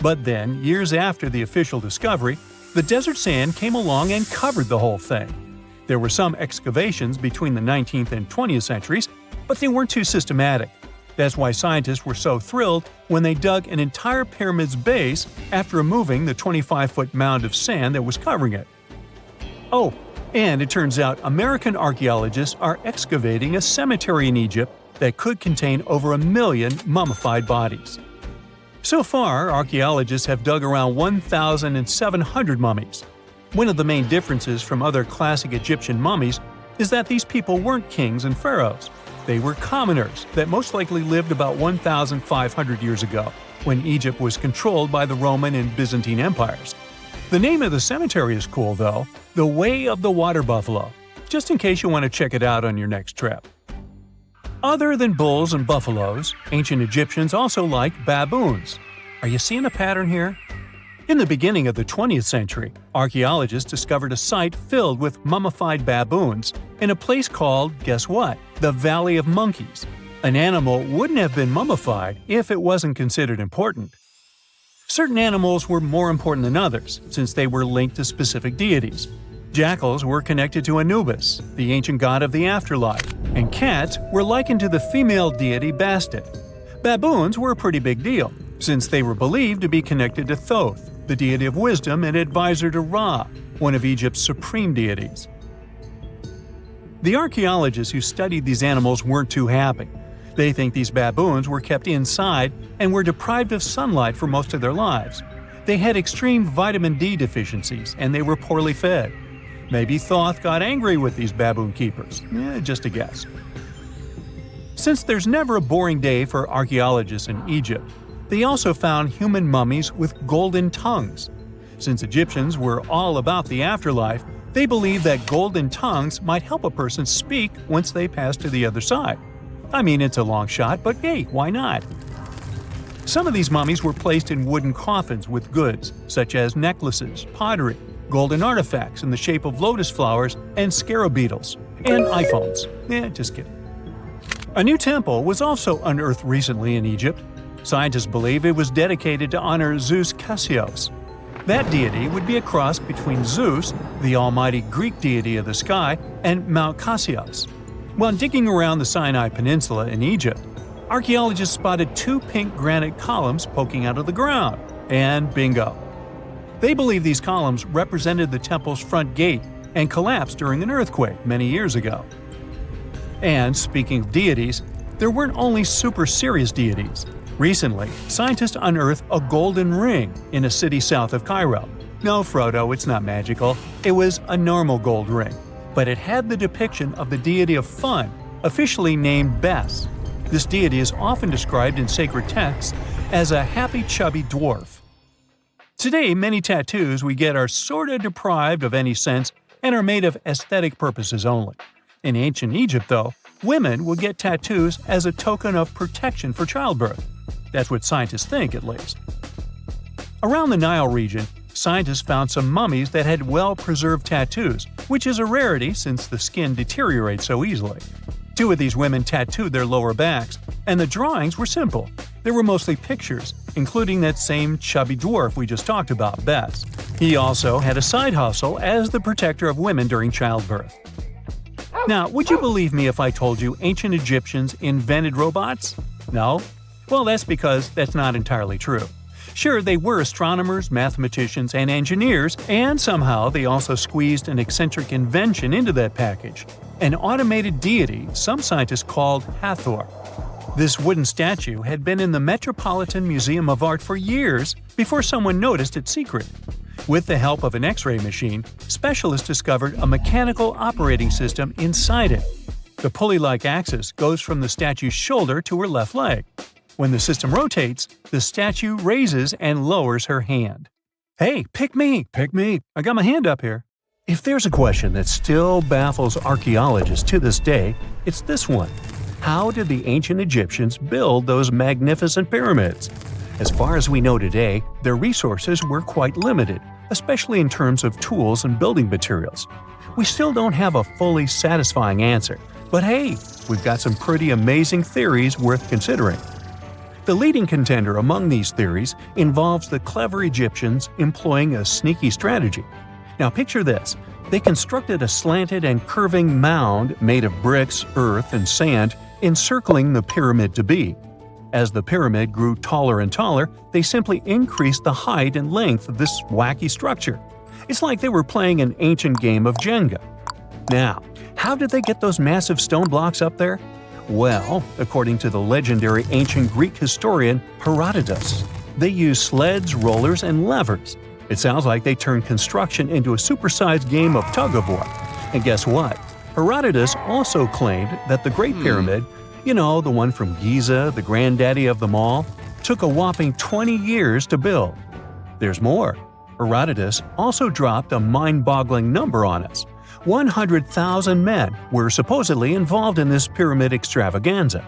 But then, years after the official discovery, the desert sand came along and covered the whole thing. There were some excavations between the 19th and 20th centuries, but they weren't too systematic. That's why scientists were so thrilled when they dug an entire pyramid's base after removing the 25-foot mound of sand that was covering it. Oh, and it turns out American archaeologists are excavating a cemetery in Egypt that could contain over 1 million mummified bodies. So far, archaeologists have dug around 1,700 mummies. One of the main differences from other classic Egyptian mummies is that these people weren't kings and pharaohs. They were commoners that most likely lived about 1,500 years ago, when Egypt was controlled by the Roman and Byzantine empires. The name of the cemetery is cool, though, the Way of the Water Buffalo, just in case you want to check it out on your next trip. Other than bulls and buffaloes, ancient Egyptians also liked baboons. Are you seeing a pattern here? In the beginning of the 20th century, archaeologists discovered a site filled with mummified baboons in a place called, guess what? The Valley of Monkeys. An animal wouldn't have been mummified if it wasn't considered important. Certain animals were more important than others, since they were linked to specific deities. Jackals were connected to Anubis, the ancient god of the afterlife, and cats were likened to the female deity Bastet. Baboons were a pretty big deal, since they were believed to be connected to Thoth, the deity of wisdom and advisor to Ra, one of Egypt's supreme deities. The archaeologists who studied these animals weren't too happy. They think these baboons were kept inside and were deprived of sunlight for most of their lives. They had extreme vitamin D deficiencies and they were poorly fed. Maybe Thoth got angry with these baboon keepers. Just a guess. Since there's never a boring day for archaeologists in Egypt, they also found human mummies with golden tongues. Since Egyptians were all about the afterlife, they believed that golden tongues might help a person speak once they pass to the other side. I mean, it's a long shot, but hey, why not? Some of these mummies were placed in wooden coffins with goods, such as necklaces, pottery, golden artifacts in the shape of lotus flowers and scarab beetles, and iPhones. Just kidding. A new temple was also unearthed recently in Egypt. Scientists believe it was dedicated to honor Zeus Cassios. That deity would be a cross between Zeus, the almighty Greek deity of the sky, and Mount Cassios. While digging around the Sinai Peninsula in Egypt, archaeologists spotted 2 pink granite columns poking out of the ground, and bingo. They believe these columns represented the temple's front gate and collapsed during an earthquake many years ago. And speaking of deities, there weren't only super serious deities. Recently, scientists unearthed a golden ring in a city south of Cairo. No, Frodo, it's not magical. It was a normal gold ring, but it had the depiction of the deity of fun, officially named Bes. This deity is often described in sacred texts as a happy chubby dwarf. Today, many tattoos we get are sorta deprived of any sense and are made of aesthetic purposes only. In ancient Egypt, though, women would get tattoos as a token of protection for childbirth. That's what scientists think, at least. Around the Nile region, scientists found some mummies that had well-preserved tattoos, which is a rarity since the skin deteriorates so easily. 2 of these women tattooed their lower backs, and the drawings were simple. They were mostly pictures, including that same chubby dwarf we just talked about, Bes. He also had a side hustle as the protector of women during childbirth. Now, would you believe me if I told you ancient Egyptians invented robots? No? Well, that's because that's not entirely true. Sure, they were astronomers, mathematicians, and engineers, and somehow they also squeezed an eccentric invention into that package. An automated deity some scientists called Hathor. This wooden statue had been in the Metropolitan Museum of Art for years before someone noticed its secret. With the help of an X-ray machine, specialists discovered a mechanical operating system inside it. The pulley-like axis goes from the statue's shoulder to her left leg. When the system rotates, the statue raises and lowers her hand. Hey, pick me! Pick me! I got my hand up here. If there's a question that still baffles archaeologists to this day, it's this one. How did the ancient Egyptians build those magnificent pyramids? As far as we know today, their resources were quite limited, especially in terms of tools and building materials. We still don't have a fully satisfying answer, but hey, we've got some pretty amazing theories worth considering. The leading contender among these theories involves the clever Egyptians employing a sneaky strategy. Now picture this. They constructed a slanted and curving mound made of bricks, earth, and sand encircling the pyramid to be. As the pyramid grew taller and taller, they simply increased the height and length of this wacky structure. It's like they were playing an ancient game of Jenga. Now, how did they get those massive stone blocks up there? Well, according to the legendary ancient Greek historian Herodotus, they used sleds, rollers, and levers. It sounds like they turned construction into a supersized game of tug-of-war. And guess what? Herodotus also claimed that the Great Pyramid, the one from Giza, the granddaddy of them all, took a whopping 20 years to build. There's more. Herodotus also dropped a mind-boggling number on us. 100,000 men were supposedly involved in this pyramid extravaganza.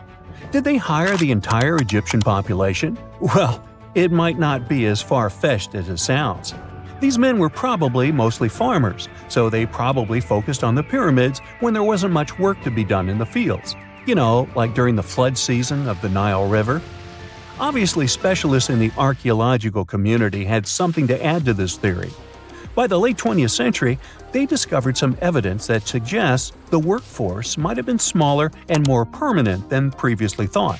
Did they hire the entire Egyptian population? Well, it might not be as far-fetched as it sounds. These men were probably mostly farmers, so they probably focused on the pyramids when there wasn't much work to be done in the fields. Like during the flood season of the Nile River. Obviously, specialists in the archaeological community had something to add to this theory. By the late 20th century, they discovered some evidence that suggests the workforce might have been smaller and more permanent than previously thought.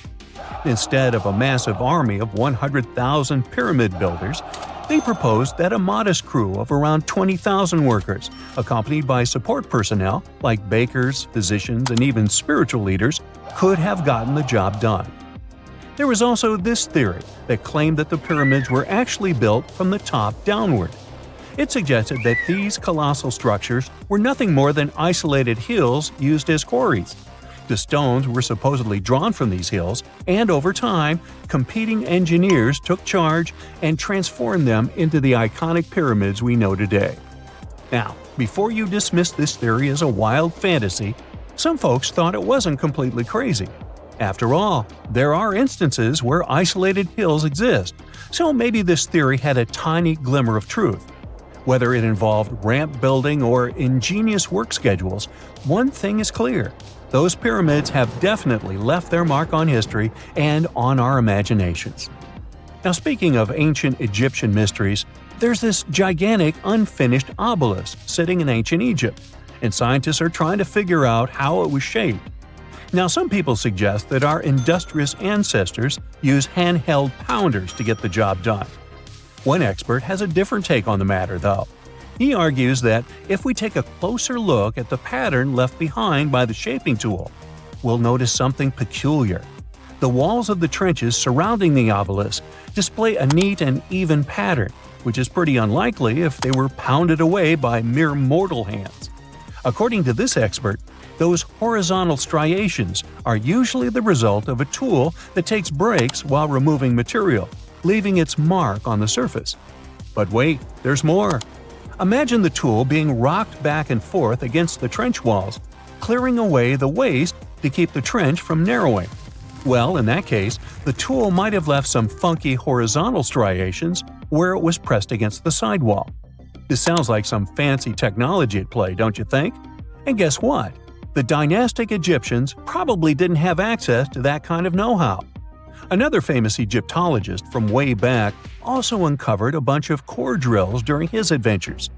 Instead of a massive army of 100,000 pyramid builders, they proposed that a modest crew of around 20,000 workers, accompanied by support personnel like bakers, physicians, and even spiritual leaders, could have gotten the job done. There was also this theory that claimed that the pyramids were actually built from the top downward. It suggested that these colossal structures were nothing more than isolated hills used as quarries. The stones were supposedly drawn from these hills, and over time, competing engineers took charge and transformed them into the iconic pyramids we know today. Now, before you dismiss this theory as a wild fantasy, some folks thought it wasn't completely crazy. After all, there are instances where isolated hills exist, so maybe this theory had a tiny glimmer of truth. Whether it involved ramp building or ingenious work schedules, one thing is clear. Those pyramids have definitely left their mark on history and on our imaginations. Now, speaking of ancient Egyptian mysteries, there's this gigantic unfinished obelisk sitting in ancient Egypt, and scientists are trying to figure out how it was shaped. Now, some people suggest that our industrious ancestors used handheld pounders to get the job done. One expert has a different take on the matter, though. He argues that if we take a closer look at the pattern left behind by the shaping tool, we'll notice something peculiar. The walls of the trenches surrounding the obelisk display a neat and even pattern, which is pretty unlikely if they were pounded away by mere mortal hands. According to this expert, those horizontal striations are usually the result of a tool that takes breaks while removing material, leaving its mark on the surface. But wait, there's more. Imagine the tool being rocked back and forth against the trench walls, clearing away the waste to keep the trench from narrowing. Well, in that case, the tool might have left some funky horizontal striations where it was pressed against the sidewall. This sounds like some fancy technology at play, don't you think? And guess what? The dynastic Egyptians probably didn't have access to that kind of know-how. Another famous Egyptologist from way back also uncovered a bunch of core drills during his adventures.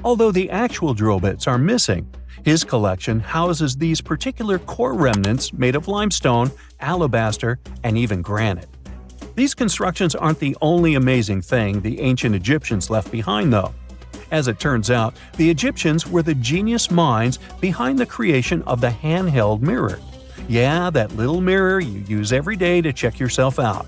Although the actual drill bits are missing, his collection houses these particular core remnants made of limestone, alabaster, and even granite. These constructions aren't the only amazing thing the ancient Egyptians left behind, though. As it turns out, the Egyptians were the genius minds behind the creation of the handheld mirror. Yeah, that little mirror you use every day to check yourself out.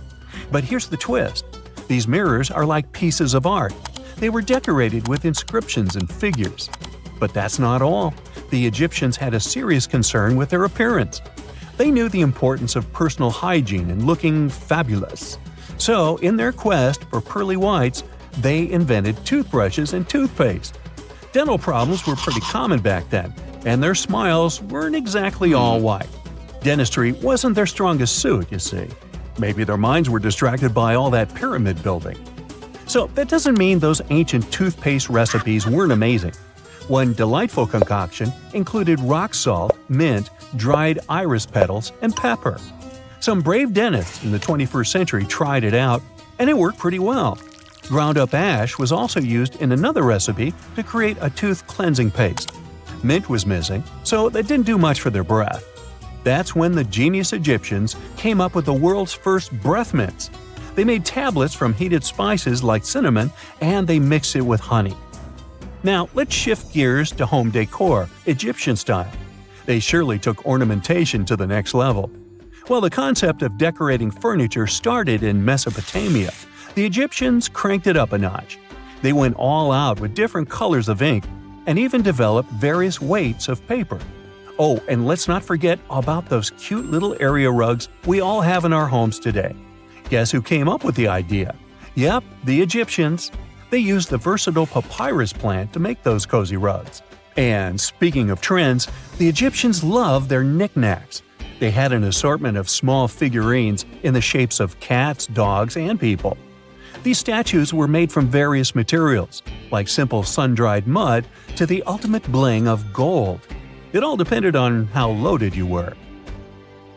But here's the twist. These mirrors are like pieces of art. They were decorated with inscriptions and figures. But that's not all. The Egyptians had a serious concern with their appearance. They knew the importance of personal hygiene and looking fabulous. So, in their quest for pearly whites, they invented toothbrushes and toothpaste. Dental problems were pretty common back then, and their smiles weren't exactly all white. Dentistry wasn't their strongest suit, you see. Maybe their minds were distracted by all that pyramid building. So that doesn't mean those ancient toothpaste recipes weren't amazing. One delightful concoction included rock salt, mint, dried iris petals, and pepper. Some brave dentists in the 21st century tried it out, and it worked pretty well. Ground-up ash was also used in another recipe to create a tooth cleansing paste. Mint was missing, so that didn't do much for their breath. That's when the genius Egyptians came up with the world's first breath mints. They made tablets from heated spices like cinnamon, and they mixed it with honey. Now, let's shift gears to home decor, Egyptian style. They surely took ornamentation to the next level. While the concept of decorating furniture started in Mesopotamia, the Egyptians cranked it up a notch. They went all out with different colors of ink and even developed various weights of paper. Oh, and let's not forget about those cute little area rugs we all have in our homes today. Guess who came up with the idea? Yep, the Egyptians. They used the versatile papyrus plant to make those cozy rugs. And speaking of trends, the Egyptians loved their knickknacks. They had an assortment of small figurines in the shapes of cats, dogs, and people. These statues were made from various materials, like simple sun-dried mud to the ultimate bling of gold. It all depended on how loaded you were.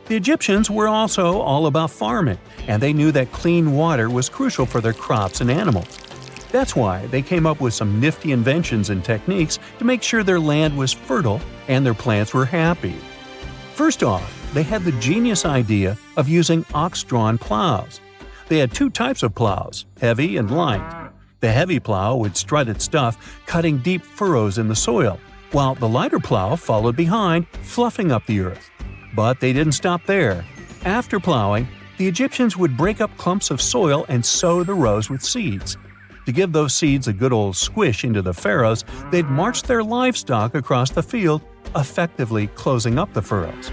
The Egyptians were also all about farming, and they knew that clean water was crucial for their crops and animals. That's why they came up with some nifty inventions and techniques to make sure their land was fertile and their plants were happy. First off, they had the genius idea of using ox-drawn plows. They had two types of plows, heavy and light. The heavy plow would strut its stuff, cutting deep furrows in the soil, while the lighter plow followed behind, fluffing up the earth. But they didn't stop there. After plowing, the Egyptians would break up clumps of soil and sow the rows with seeds. To give those seeds a good old squish into the furrows, they'd march their livestock across the field, effectively closing up the furrows.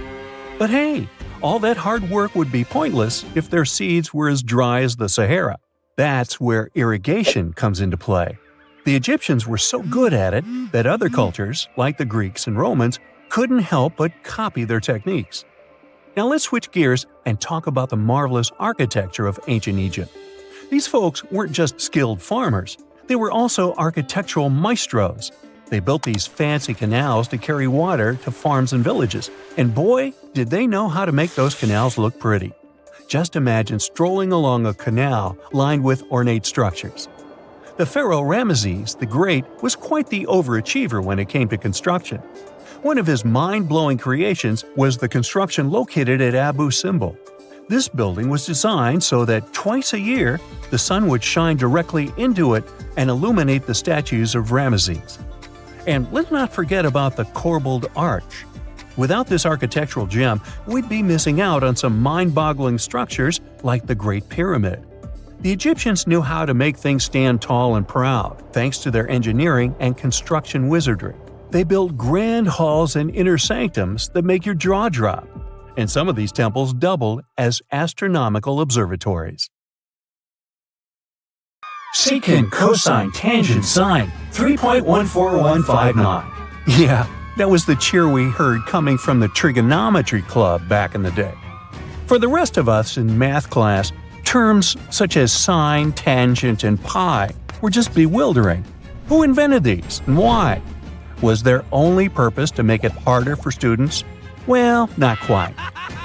But hey, all that hard work would be pointless if their seeds were as dry as the Sahara. That's where irrigation comes into play. The Egyptians were so good at it that other cultures, like the Greeks and Romans, couldn't help but copy their techniques. Now let's switch gears and talk about the marvelous architecture of ancient Egypt. These folks weren't just skilled farmers, they were also architectural maestros. They built these fancy canals to carry water to farms and villages, and boy, did they know how to make those canals look pretty. Just imagine strolling along a canal lined with ornate structures. The pharaoh Ramesses the Great was quite the overachiever when it came to construction. One of his mind-blowing creations was the construction located at Abu Simbel. This building was designed so that twice a year, the sun would shine directly into it and illuminate the statues of Ramesses. And let's not forget about the corbelled arch. Without this architectural gem, we'd be missing out on some mind-boggling structures like the Great Pyramid. The Egyptians knew how to make things stand tall and proud, thanks to their engineering and construction wizardry. They built grand halls and inner sanctums that make your jaw drop, and some of these temples doubled as astronomical observatories.
Secant cosine tangent sine 3.14159.
Yeah, that was the cheer we heard coming from the trigonometry club back in the day. For the rest of us in math class, terms such as sine, tangent, and pi were just bewildering. Who invented these and why? Was their only purpose to make it harder for students? Well, not quite.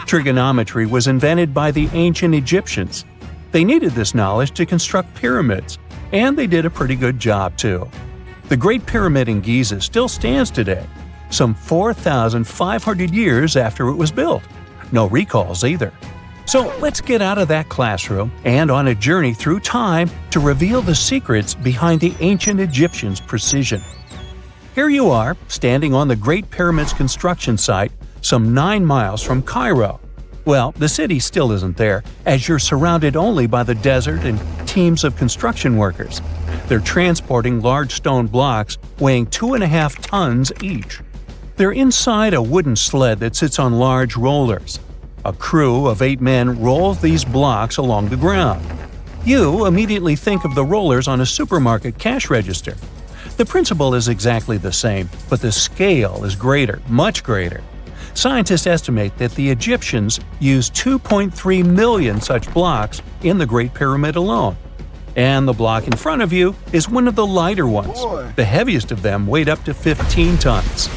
Trigonometry was invented by the ancient Egyptians. They needed this knowledge to construct pyramids, and they did a pretty good job too. The Great Pyramid in Giza still stands today, some 4,500 years after it was built. No recalls either. So let's get out of that classroom and on a journey through time to reveal the secrets behind the ancient Egyptians' precision. Here you are, standing on the Great Pyramid's construction site, some 9 miles from Cairo. Well, the city still isn't there, as you're surrounded only by the desert and teams of construction workers. They're transporting large stone blocks weighing 2.5 tons each. They're inside a wooden sled that sits on large rollers. A crew of 8 men rolls these blocks along the ground. You immediately think of the rollers on a supermarket cash register. The principle is exactly the same, but the scale is greater, much greater. Scientists estimate that the Egyptians used 2.3 million such blocks in the Great Pyramid alone. And the block in front of you is one of the lighter ones. The heaviest of them weighed up to 15 tons.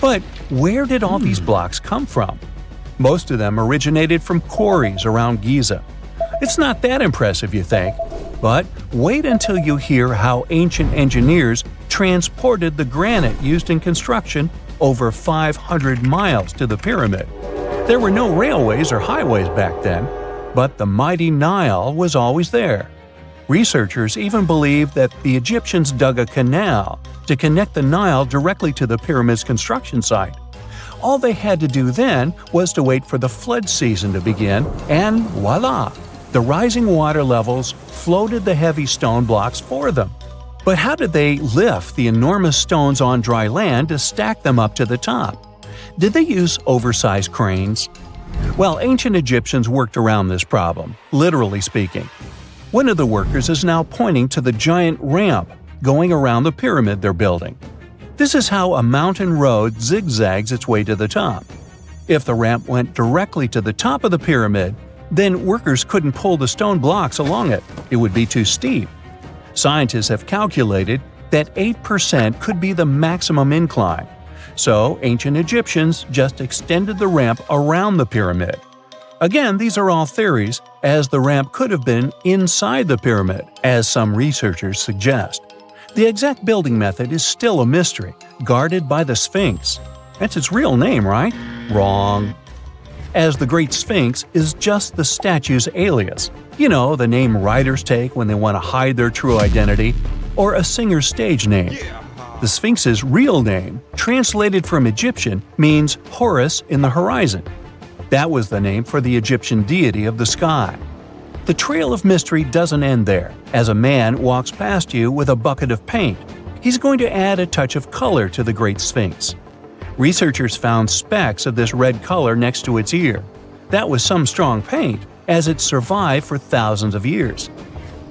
But where did all these blocks come from? Most of them originated from quarries around Giza. It's not that impressive, you think? But wait until you hear how ancient engineers transported the granite used in construction over 500 miles to the pyramid. There were no railways or highways back then, but the mighty Nile was always there. Researchers even believe that the Egyptians dug a canal to connect the Nile directly to the pyramid's construction site. All they had to do then was to wait for the flood season to begin, and voila! The rising water levels floated the heavy stone blocks for them. But how did they lift the enormous stones on dry land to stack them up to the top? Did they use oversized cranes? Well, ancient Egyptians worked around this problem, literally speaking. One of the workers is now pointing to the giant ramp going around the pyramid they're building. This is how a mountain road zigzags its way to the top. If the ramp went directly to the top of the pyramid, then workers couldn't pull the stone blocks along it. It would be too steep. Scientists have calculated that 8% could be the maximum incline. So ancient Egyptians just extended the ramp around the pyramid. Again, these are all theories, as the ramp could have been inside the pyramid, as some researchers suggest. The exact building method is still a mystery, guarded by the Sphinx. That's its real name, right? Wrong. As the Great Sphinx is just the statue's alias. You know, the name writers take when they want to hide their true identity, or a singer's stage name. The Sphinx's real name, translated from Egyptian, means Horus in the horizon. That was the name for the Egyptian deity of the sky. The trail of mystery doesn't end there. As a man walks past you with a bucket of paint, he's going to add a touch of color to the Great Sphinx. Researchers found specks of this red color next to its ear. That was some strong paint, as it survived for thousands of years.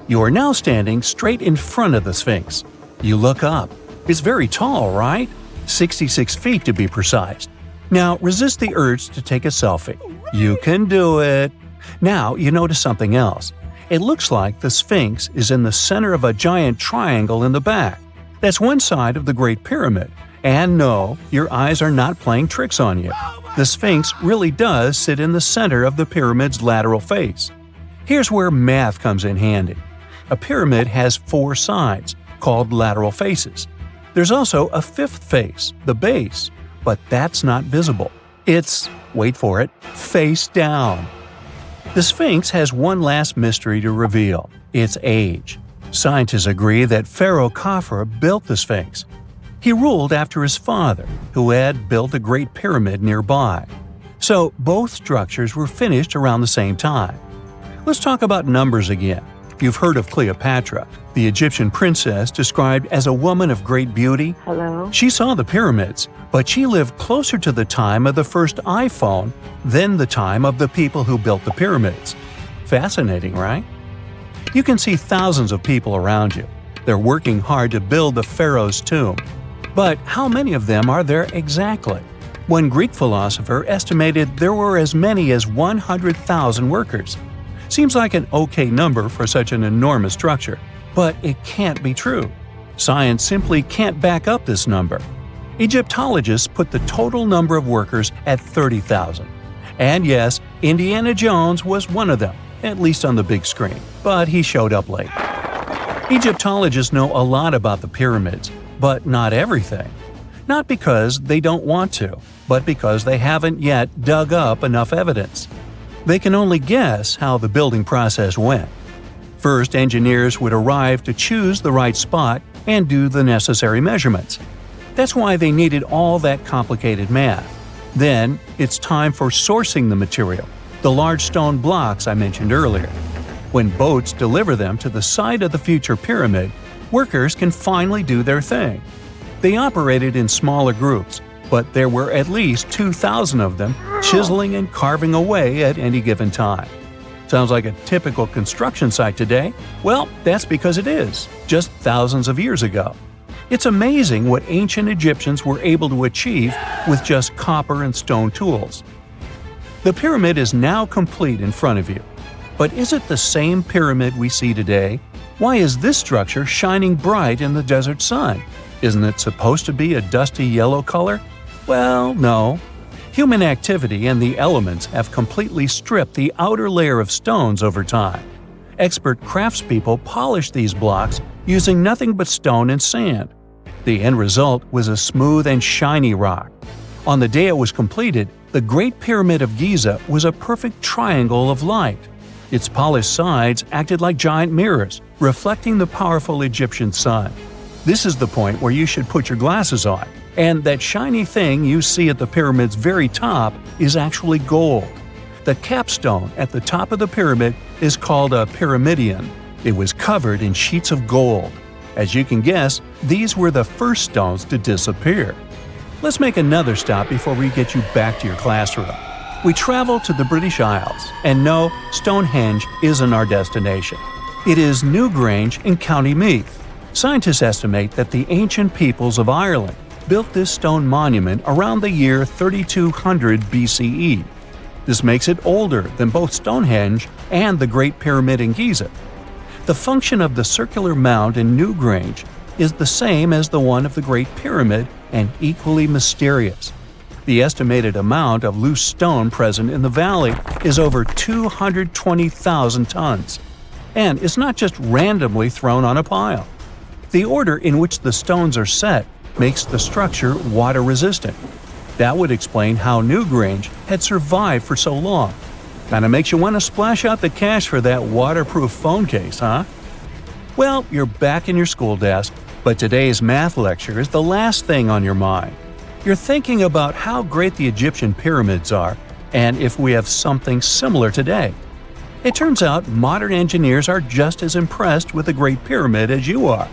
You are now standing straight in front of the Sphinx. You look up. It's very tall, right? 66 feet to be precise. Now resist the urge to take a selfie. You can do it. Now you notice something else. It looks like the Sphinx is in the center of a giant triangle in the back. That's one side of the Great Pyramid. And no, your eyes are not playing tricks on you. The Sphinx really does sit in the center of the pyramid's lateral face. Here's where math comes in handy. A pyramid has 4 sides, called lateral faces. There's also a 5th face, the base, but that's not visible. It's, wait for it, face down. The Sphinx has one last mystery to reveal: its age. Scientists agree that Pharaoh Khafre built the Sphinx. He ruled after his father, who had built a great pyramid nearby. So both structures were finished around the same time. Let's talk about numbers again. You've heard of Cleopatra, the Egyptian princess described as a woman of great beauty.
Hello?
She saw the pyramids, but she lived closer to the time of the first iPhone than the time of the people who built the pyramids. Fascinating, right? You can see thousands of people around you. They're working hard to build the pharaoh's tomb. But how many of them are there exactly? One Greek philosopher estimated there were as many as 100,000 workers. Seems like an okay number for such an enormous structure, but it can't be true. Science simply can't back up this number. Egyptologists put the total number of workers at 30,000. And yes, Indiana Jones was one of them, at least on the big screen, but he showed up late. Egyptologists know a lot about the pyramids, but not everything. Not because they don't want to, but because they haven't yet dug up enough evidence. They can only guess how the building process went. First, engineers would arrive to choose the right spot and do the necessary measurements. That's why they needed all that complicated math. Then, it's time for sourcing the material, the large stone blocks I mentioned earlier. When boats deliver them to the site of the future pyramid, workers can finally do their thing. They operated in smaller groups, but there were at least 2,000 of them chiseling and carving away at any given time. Sounds like a typical construction site today? Well, that's because it is, just thousands of years ago. It's amazing what ancient Egyptians were able to achieve with just copper and stone tools. The pyramid is now complete in front of you. But is it the same pyramid we see today? Why is this structure shining bright in the desert sun? Isn't it supposed to be a dusty yellow color? Well, no. Human activity and the elements have completely stripped the outer layer of stones over time. Expert craftspeople polished these blocks using nothing but stone and sand. The end result was a smooth and shiny rock. On the day it was completed, the Great Pyramid of Giza was a perfect triangle of light. Its polished sides acted like giant mirrors, reflecting the powerful Egyptian sun. This is the point where you should put your glasses on, and that shiny thing you see at the pyramid's very top is actually gold. The capstone at the top of the pyramid is called a pyramidion. It was covered in sheets of gold. As you can guess, these were the first stones to disappear. Let's make another stop before we get you back to your classroom. We travel to the British Isles, and no, Stonehenge isn't our destination. It is Newgrange in County Meath. Scientists estimate that the ancient peoples of Ireland built this stone monument around the year 3200 BCE. This makes it older than both Stonehenge and the Great Pyramid in Giza. The function of the circular mound in Newgrange is the same as the one of the Great Pyramid and equally mysterious. The estimated amount of loose stone present in the valley is over 220,000 tons. And it's not just randomly thrown on a pile. The order in which the stones are set makes the structure water-resistant. That would explain how Newgrange had survived for so long. Kinda makes you want to splash out the cash for that waterproof phone case, huh? Well, you're back in your school desk, but today's math lecture is the last thing on your mind. You're thinking about how great the Egyptian pyramids are, and if we have something similar today. It turns out modern engineers are just as impressed with the Great Pyramid as you are.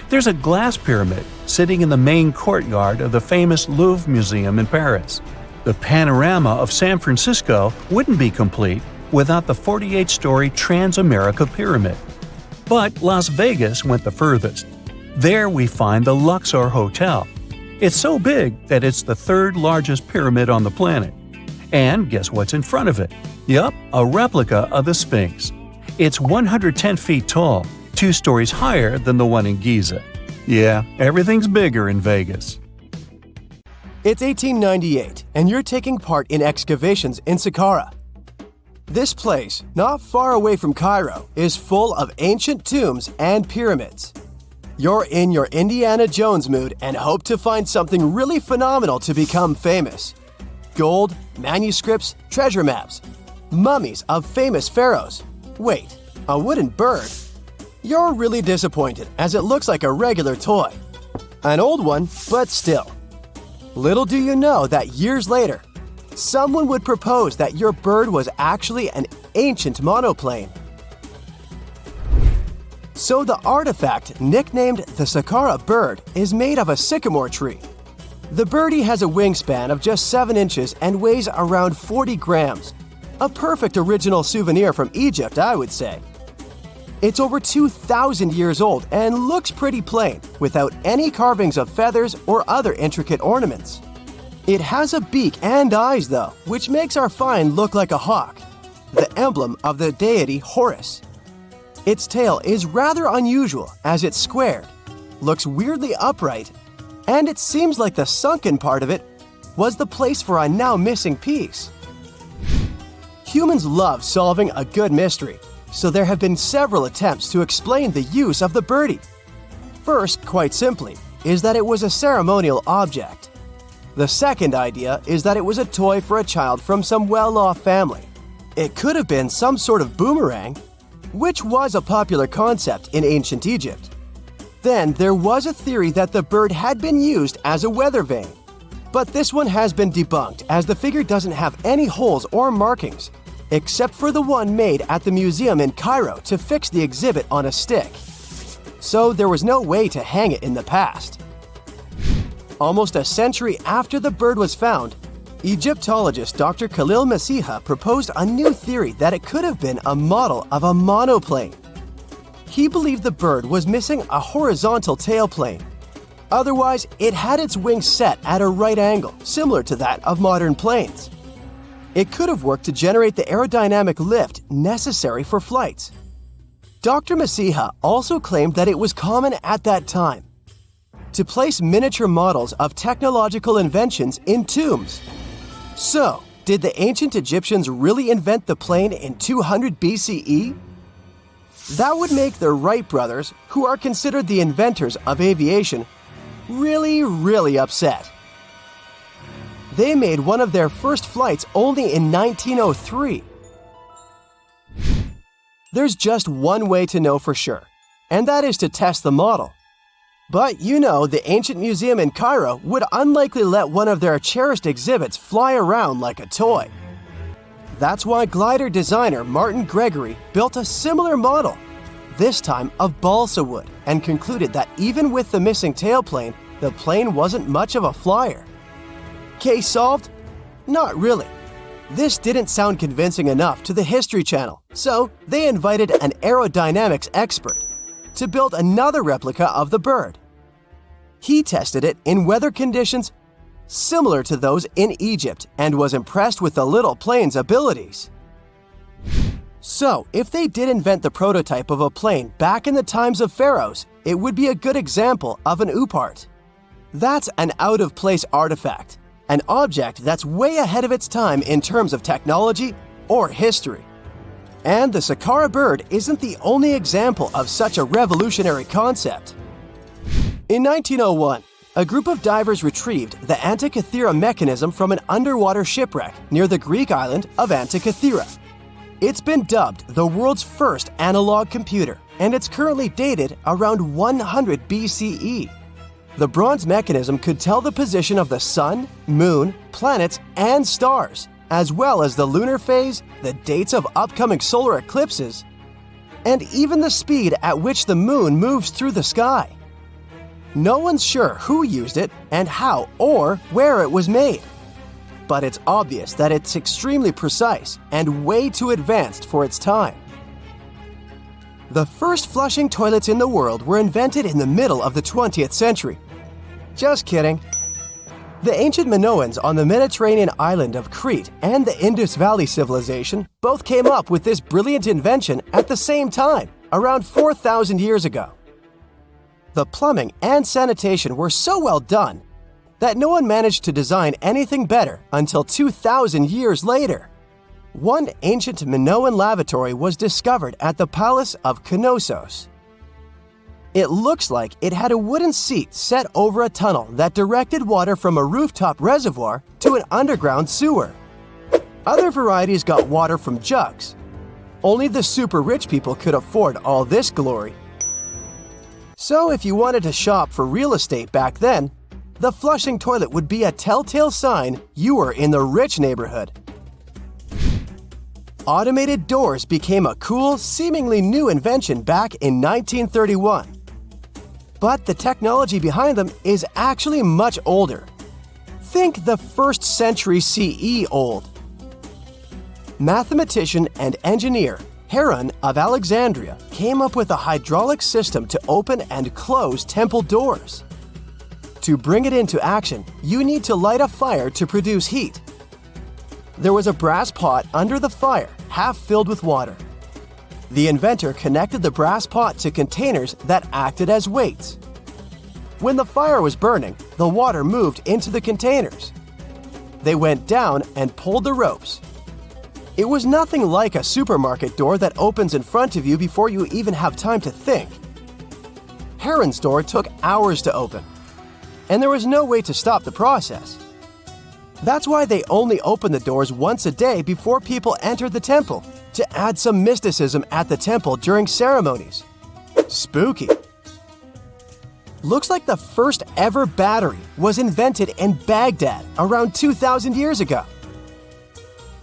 There's a glass pyramid sitting in the main courtyard of the famous Louvre Museum in Paris. The panorama of San Francisco wouldn't be complete without the 48-story Trans-America Pyramid. But Las Vegas went the furthest. There we find the Luxor Hotel. It's so big that it's the third largest pyramid on the planet. And guess what's in front of it? Yup, a replica of the Sphinx. It's 110 feet tall, 2 stories higher than the one in Giza. Yeah, everything's bigger in Vegas.
It's 1898, and you're taking part in excavations in Sakara. This place, not far away from Cairo, is full of ancient tombs and pyramids. You're in your Indiana Jones mood and hope to find something really phenomenal to become famous. Gold, manuscripts, treasure maps, mummies of famous pharaohs. Wait, a wooden bird? You're really disappointed as it looks like a regular toy. An old one, but still. Little do you know that years later, someone would propose that your bird was actually an ancient monoplane. So the artifact, nicknamed the Saqqara Bird, is made of a sycamore tree. The birdie has a wingspan of just 7 inches and weighs around 40 grams. A perfect original souvenir from Egypt, I would say. It's over 2,000 years old and looks pretty plain, without any carvings of feathers or other intricate ornaments. It has a beak and eyes, though, which makes our find look like a hawk, the emblem of the deity Horus. Its tail is rather unusual as it's squared, looks weirdly upright, and it seems like the sunken part of it was the place for a now missing piece. Humans love solving a good mystery, so there have been several attempts to explain the use of the birdie. First, quite simply, is that it was a ceremonial object. The second idea is that it was a toy for a child from some well-off family. It could have been some sort of boomerang, which was a popular concept in ancient Egypt. Then there was a theory that the bird had been used as a weather vane. But this one has been debunked as the figure doesn't have any holes or markings, except for the one made at the museum in Cairo to fix the exhibit on a stick. So there was no way to hang it in the past. Almost a century after the bird was found, Egyptologist Dr. Khalil Masiha proposed a new theory that it could have been a model of a monoplane. He believed the bird was missing a horizontal tailplane. Otherwise, it had its wings set at a right angle, similar to that of modern planes. It could have worked to generate the aerodynamic lift necessary for flights. Dr. Masiha also claimed that it was common at that time to place miniature models of technological inventions in tombs. So, did the ancient Egyptians really invent the plane in 200 BCE? That would make the Wright brothers, who are considered the inventors of aviation, really upset. They made one of their first flights only in 1903. There's just one way to know for sure, and that is to test the model. But you know, the ancient museum in Cairo would unlikely let one of their cherished exhibits fly around like a toy. That's why glider designer Martin Gregory built a similar model, this time of balsa wood, and concluded that even with the missing tailplane, the plane wasn't much of a flyer. Case solved? Not really. This didn't sound convincing enough to the History Channel, so they invited an aerodynamics expert to build another replica of the bird. He tested it in weather conditions similar to those in Egypt and was impressed with the little plane's abilities. So, if they did invent the prototype of a plane back in the times of pharaohs, it would be a good example of an oopart. That's an out-of-place artifact, an object that's way ahead of its time in terms of technology or history. And the Saqqara Bird isn't the only example of such a revolutionary concept. In 1901, a group of divers retrieved the Antikythera mechanism from an underwater shipwreck near the Greek island of Antikythera. It's been dubbed the world's first analog computer, and it's currently dated around 100 BCE. The bronze mechanism could tell the position of the sun, moon, planets, and stars, as well as the lunar phase, the dates of upcoming solar eclipses, and even the speed at which the moon moves through the sky. No one's sure who used it and how or where it was made, but it's obvious that it's extremely precise and way too advanced for its time. The first flushing toilets in the world were invented in the middle of the 20th century. Just kidding. The ancient Minoans on the Mediterranean island of Crete and the Indus Valley civilization both came up with this brilliant invention at the same time, around 4,000 years ago. The plumbing and sanitation were so well done that no one managed to design anything better until 2,000 years later. One ancient Minoan lavatory was discovered at the Palace of Knossos. It looks like it had a wooden seat set over a tunnel that directed water from a rooftop reservoir to an underground sewer. Other varieties got water from jugs. Only the super rich people could afford all this glory. So if you wanted to shop for real estate back then, the flushing toilet would be a telltale sign you were in the rich neighborhood. Automated doors became a cool, seemingly new invention back in 1931. But the technology behind them is actually much older. Think the 1st century CE old. Mathematician and engineer Heron of Alexandria came up with a hydraulic system to open and close temple doors. To bring it into action, you need to light a fire to produce heat. There was a brass pot under the fire, half filled with water. The inventor connected the brass pot to containers that acted as weights. When the fire was burning, the water moved into the containers. They went down and pulled the ropes. It was nothing like a supermarket door that opens in front of you before you even have time to think. Heron's door took hours to open, and there was no way to stop the process. That's why they only opened the doors once a day before people entered the temple, to add some mysticism at the temple during ceremonies. Spooky. Looks like the first ever battery was invented in Baghdad around 2,000 years ago.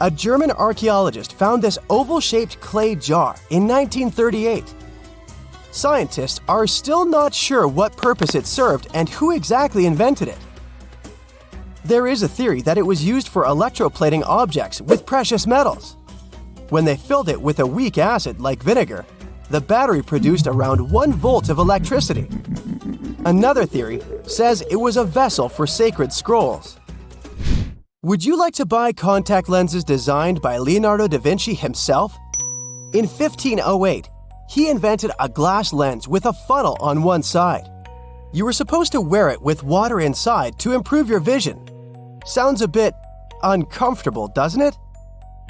A German archaeologist found this oval-shaped clay jar in 1938. Scientists are still not sure what purpose it served and who exactly invented it. There is a theory that it was used for electroplating objects with precious metals. When they filled it with a weak acid like vinegar, the battery produced around 1 volt of electricity. Another theory says it was a vessel for sacred scrolls. Would you like to buy contact lenses designed by Leonardo da Vinci himself? In 1508, he invented a glass lens with a funnel on one side. You were supposed to wear it with water inside to improve your vision. Sounds a bit uncomfortable, doesn't it?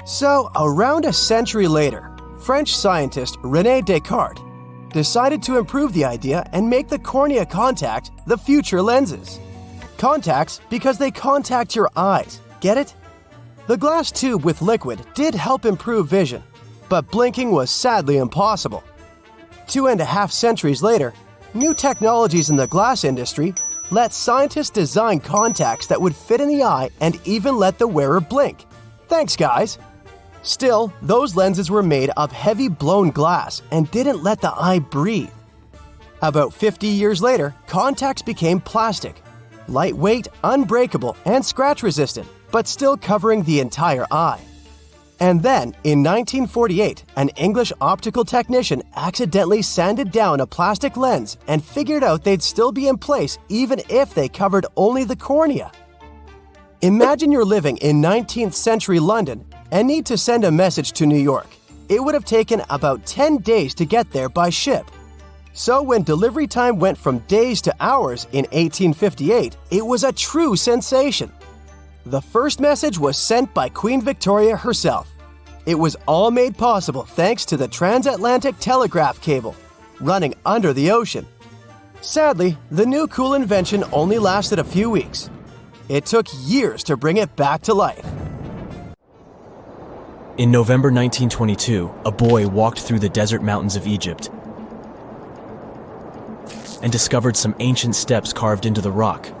So, around a century later, French scientist René Descartes decided to improve the idea and make the cornea contact the future lenses. Contacts because they contact your eyes, get it? The glass tube with liquid did help improve vision, but blinking was sadly impossible. 2.5 centuries later, new technologies in the glass industry let scientists design contacts that would fit in the eye and even let the wearer blink. Thanks, guys! Still, those lenses were made of heavy blown glass and didn't let the eye breathe. About 50 years later, contacts became plastic, lightweight, unbreakable, and scratch-resistant, but still covering the entire eye. And then, in 1948, an English optical technician accidentally sanded down a plastic lens and figured out they'd still be in place even if they covered only the cornea. Imagine you're living in 19th century London and need to send a message to New York. It would have taken about 10 days to get there by ship. So when delivery time went from days to hours in 1858, it was a true sensation. The first message was sent by Queen Victoria herself. It was all made possible thanks to the transatlantic telegraph cable, running under the ocean. Sadly, the new cool invention only lasted a few weeks. It took years to bring it back to life.
In November 1922, a boy walked through the desert mountains of Egypt and discovered some ancient steps carved into the rock.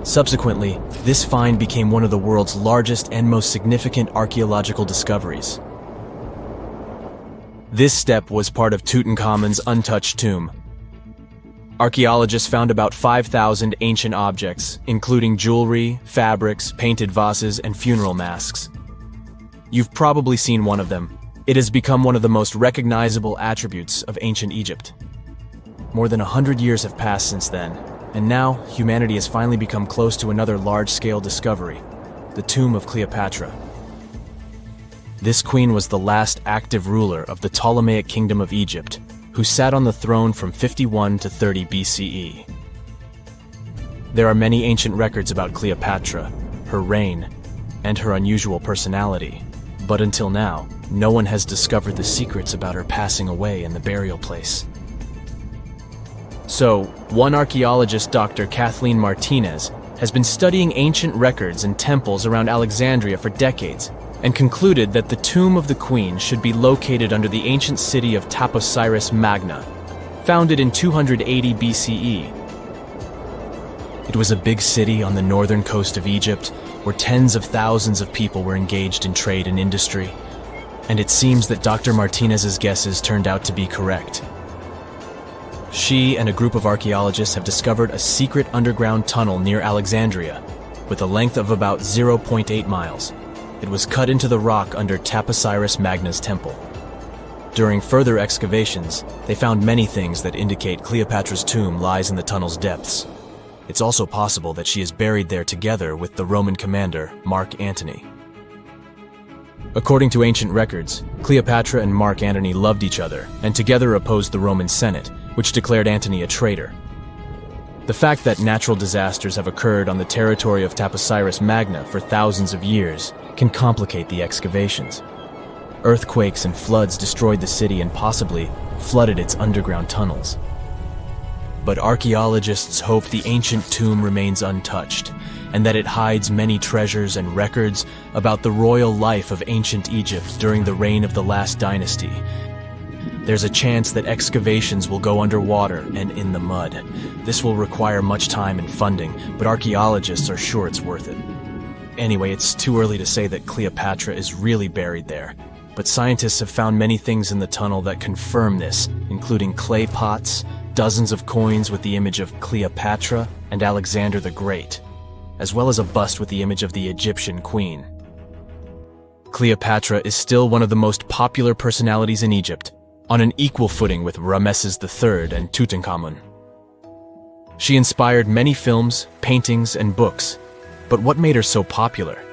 Subsequently, this find became one of the world's largest and most significant archaeological discoveries. This step was part of Tutankhamun's untouched tomb. Archaeologists found about 5,000 ancient objects, including jewelry, fabrics, painted vases, and funeral masks. You've probably seen one of them. It has become one of the most recognizable attributes of ancient Egypt. More than 100 years have passed since then, and now humanity has finally become close to another large-scale discovery, the tomb of Cleopatra. This queen was the last active ruler of the Ptolemaic Kingdom of Egypt, who sat on the throne from 51 to 30 BCE. There are many ancient records about Cleopatra, her reign, and her unusual personality, but until now, no one has discovered the secrets about her passing away in the burial place. So, one archaeologist, Dr. Kathleen Martinez, has been studying ancient records and temples around Alexandria for decades, and concluded that the tomb of the queen should be located under the ancient city of Taposiris Magna, founded in 280 BCE. It was a big city on the northern coast of Egypt, where tens of thousands of people were engaged in trade and industry, and it seems that Dr. Martinez's guesses turned out to be correct. She and a group of archaeologists have discovered a secret underground tunnel near Alexandria, with a length of about 0.8 miles. It was cut into the rock under Taposiris Magna's temple. During further excavations, they found many things that indicate Cleopatra's tomb lies in the tunnel's depths. It's also possible that she is buried there together with the Roman commander, Mark Antony. According to ancient records, Cleopatra and Mark Antony loved each other and together opposed the Roman Senate, which declared Antony a traitor. The fact that natural disasters have occurred on the territory of Taposiris Magna for thousands of years can complicate the excavations. Earthquakes and floods destroyed the city and possibly flooded its underground tunnels. But archaeologists hope the ancient tomb remains untouched, and that it hides many treasures and records about the royal life of ancient Egypt during the reign of the last dynasty. There's a chance that excavations will go underwater and in the mud. This will require much time and funding, but archaeologists are sure it's worth it. Anyway, it's too early to say that Cleopatra is really buried there, but scientists have found many things in the tunnel that confirm this, including clay pots, dozens of coins with the image of Cleopatra and Alexander the Great, as well as a bust with the image of the Egyptian queen. Cleopatra is still one of the most popular personalities in Egypt, on an equal footing with Ramesses III and Tutankhamun. She inspired many films, paintings, and books, but what made her so popular?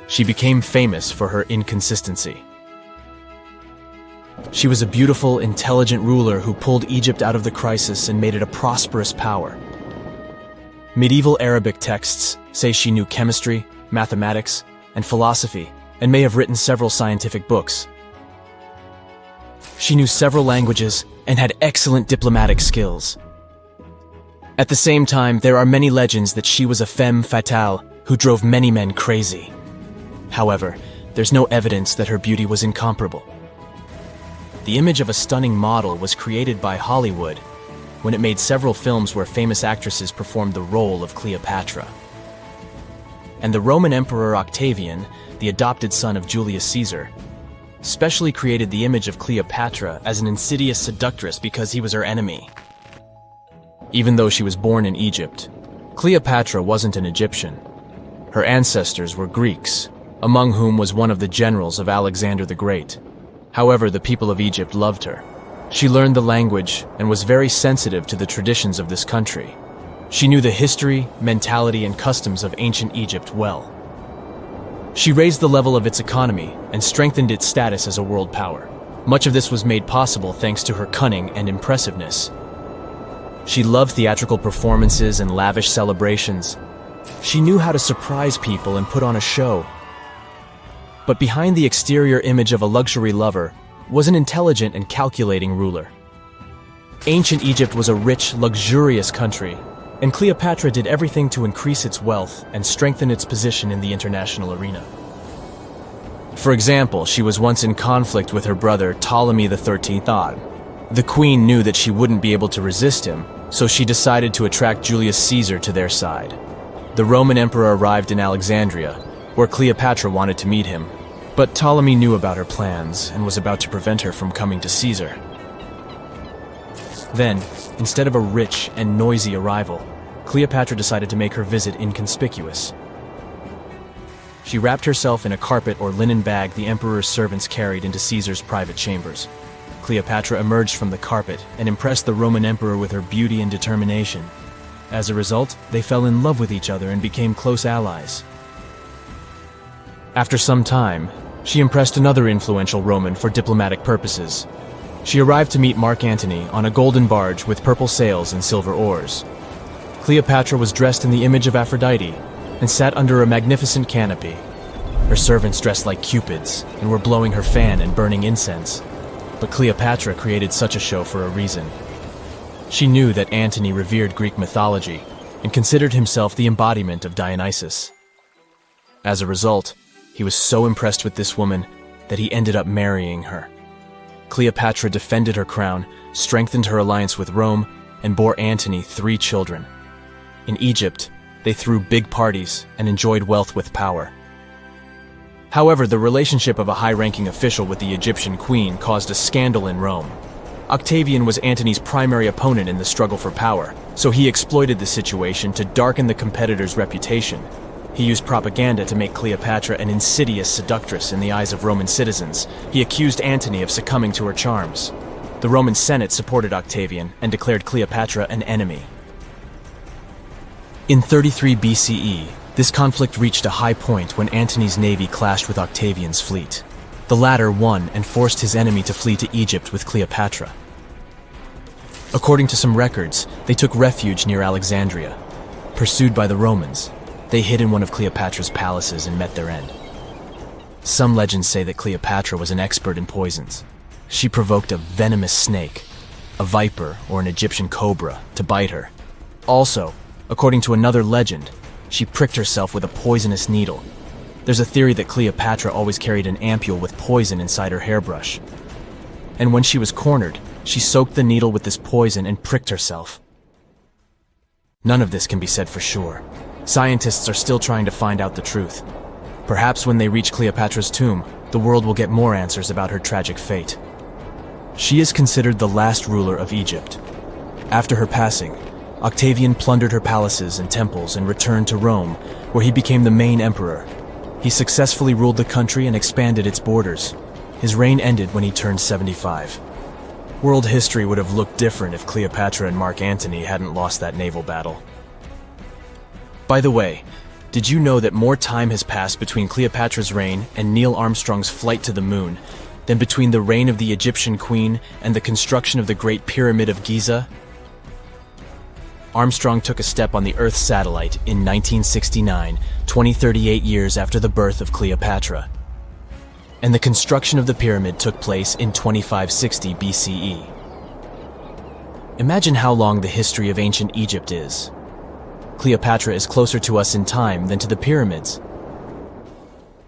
She became famous for her inconsistency. She was a beautiful, intelligent ruler who pulled Egypt out of the crisis and made it a prosperous power. Medieval Arabic texts say she knew chemistry, mathematics, and philosophy, and may have written several scientific books. She knew several languages and had excellent diplomatic skills. At the same time, there are many legends that she was a femme fatale who drove many men crazy. However, there's no evidence that her beauty was incomparable. The image of a stunning model was created by Hollywood when it made several films where famous actresses performed the role of Cleopatra. And the Roman Emperor Octavian, the adopted son of Julius Caesar, specially created the image of Cleopatra as an insidious seductress because he was her enemy. Even though she was born in Egypt, Cleopatra wasn't an Egyptian. Her ancestors were Greeks, among whom was one of the generals of Alexander the Great. However, the people of Egypt loved her. She learned the language and was very sensitive to the traditions of this country. She knew the history, mentality, and customs of ancient Egypt well. She raised the level of its economy and strengthened its status as a world power. Much of this was made possible thanks to her cunning and impressiveness. She loved theatrical performances and lavish celebrations. She knew how to surprise people and put on a show. But behind the exterior image of a luxury lover was an intelligent and calculating ruler. Ancient Egypt was a rich, luxurious country, and Cleopatra did everything to increase its wealth and strengthen its position in the international arena. For example, she was once in conflict with her brother Ptolemy XIII. The queen knew that she wouldn't be able to resist him, so she decided to attract Julius Caesar to their side. The Roman emperor arrived in Alexandria, where Cleopatra wanted to meet him, but Ptolemy knew about her plans and was about to prevent her from coming to Caesar. Then, instead of a rich and noisy arrival, Cleopatra decided to make her visit inconspicuous. She wrapped herself in a carpet or linen bag the emperor's servants carried into Caesar's private chambers. Cleopatra emerged from the carpet and impressed the Roman emperor with her beauty and determination. As a result, they fell in love with each other and became close allies. After some time, she impressed another influential Roman for diplomatic purposes. She arrived to meet Mark Antony on a golden barge with purple sails and silver oars. Cleopatra was dressed in the image of Aphrodite and sat under a magnificent canopy. Her servants dressed like cupids and were blowing her fan and burning incense. But Cleopatra created such a show for a reason. She knew that Antony revered Greek mythology and considered himself the embodiment of Dionysus. As a result, he was so impressed with this woman that he ended up marrying her. Cleopatra defended her crown, strengthened her alliance with Rome, and bore Antony 3 children. In Egypt, they threw big parties and enjoyed wealth with power. However, the relationship of a high-ranking official with the Egyptian queen caused a scandal in Rome. Octavian was Antony's primary opponent in the struggle for power, so he exploited the situation to darken the competitor's reputation. He used propaganda to make Cleopatra an insidious seductress in the eyes of Roman citizens. He accused Antony of succumbing to her charms. The Roman Senate supported Octavian and declared Cleopatra an enemy. In 33 BCE, this conflict reached a high point when Antony's navy clashed with Octavian's fleet. The latter won and forced his enemy to flee to Egypt with Cleopatra. According to some records, they took refuge near Alexandria. Pursued by the Romans, they hid in one of Cleopatra's palaces and met their end. Some legends say that Cleopatra was an expert in poisons. She provoked a venomous snake, a viper or an Egyptian cobra, to bite her. Also, according to another legend, she pricked herself with a poisonous needle. There's a theory that Cleopatra always carried an ampule with poison inside her hairbrush. And when she was cornered, she soaked the needle with this poison and pricked herself. None of this can be said for sure. Scientists are still trying to find out the truth. Perhaps when they reach Cleopatra's tomb, the world will get more answers about her tragic fate. She is considered the last ruler of Egypt. After her passing, Octavian plundered her palaces and temples and returned to Rome, where he became the main emperor. He successfully ruled the country and expanded its borders. His reign ended when he turned 75. World history would have looked different if Cleopatra and Mark Antony hadn't lost that naval battle. By the way, did you know that more time has passed between Cleopatra's reign and Neil Armstrong's flight to the moon than between the reign of the Egyptian queen and the construction of the Great Pyramid of Giza? Armstrong took a step on the Earth satellite in 1969, 38 years after the birth of Cleopatra. And the construction of the pyramid took place in 2560 BCE. Imagine how long the history of ancient Egypt is. Cleopatra is closer to us in time than to the pyramids.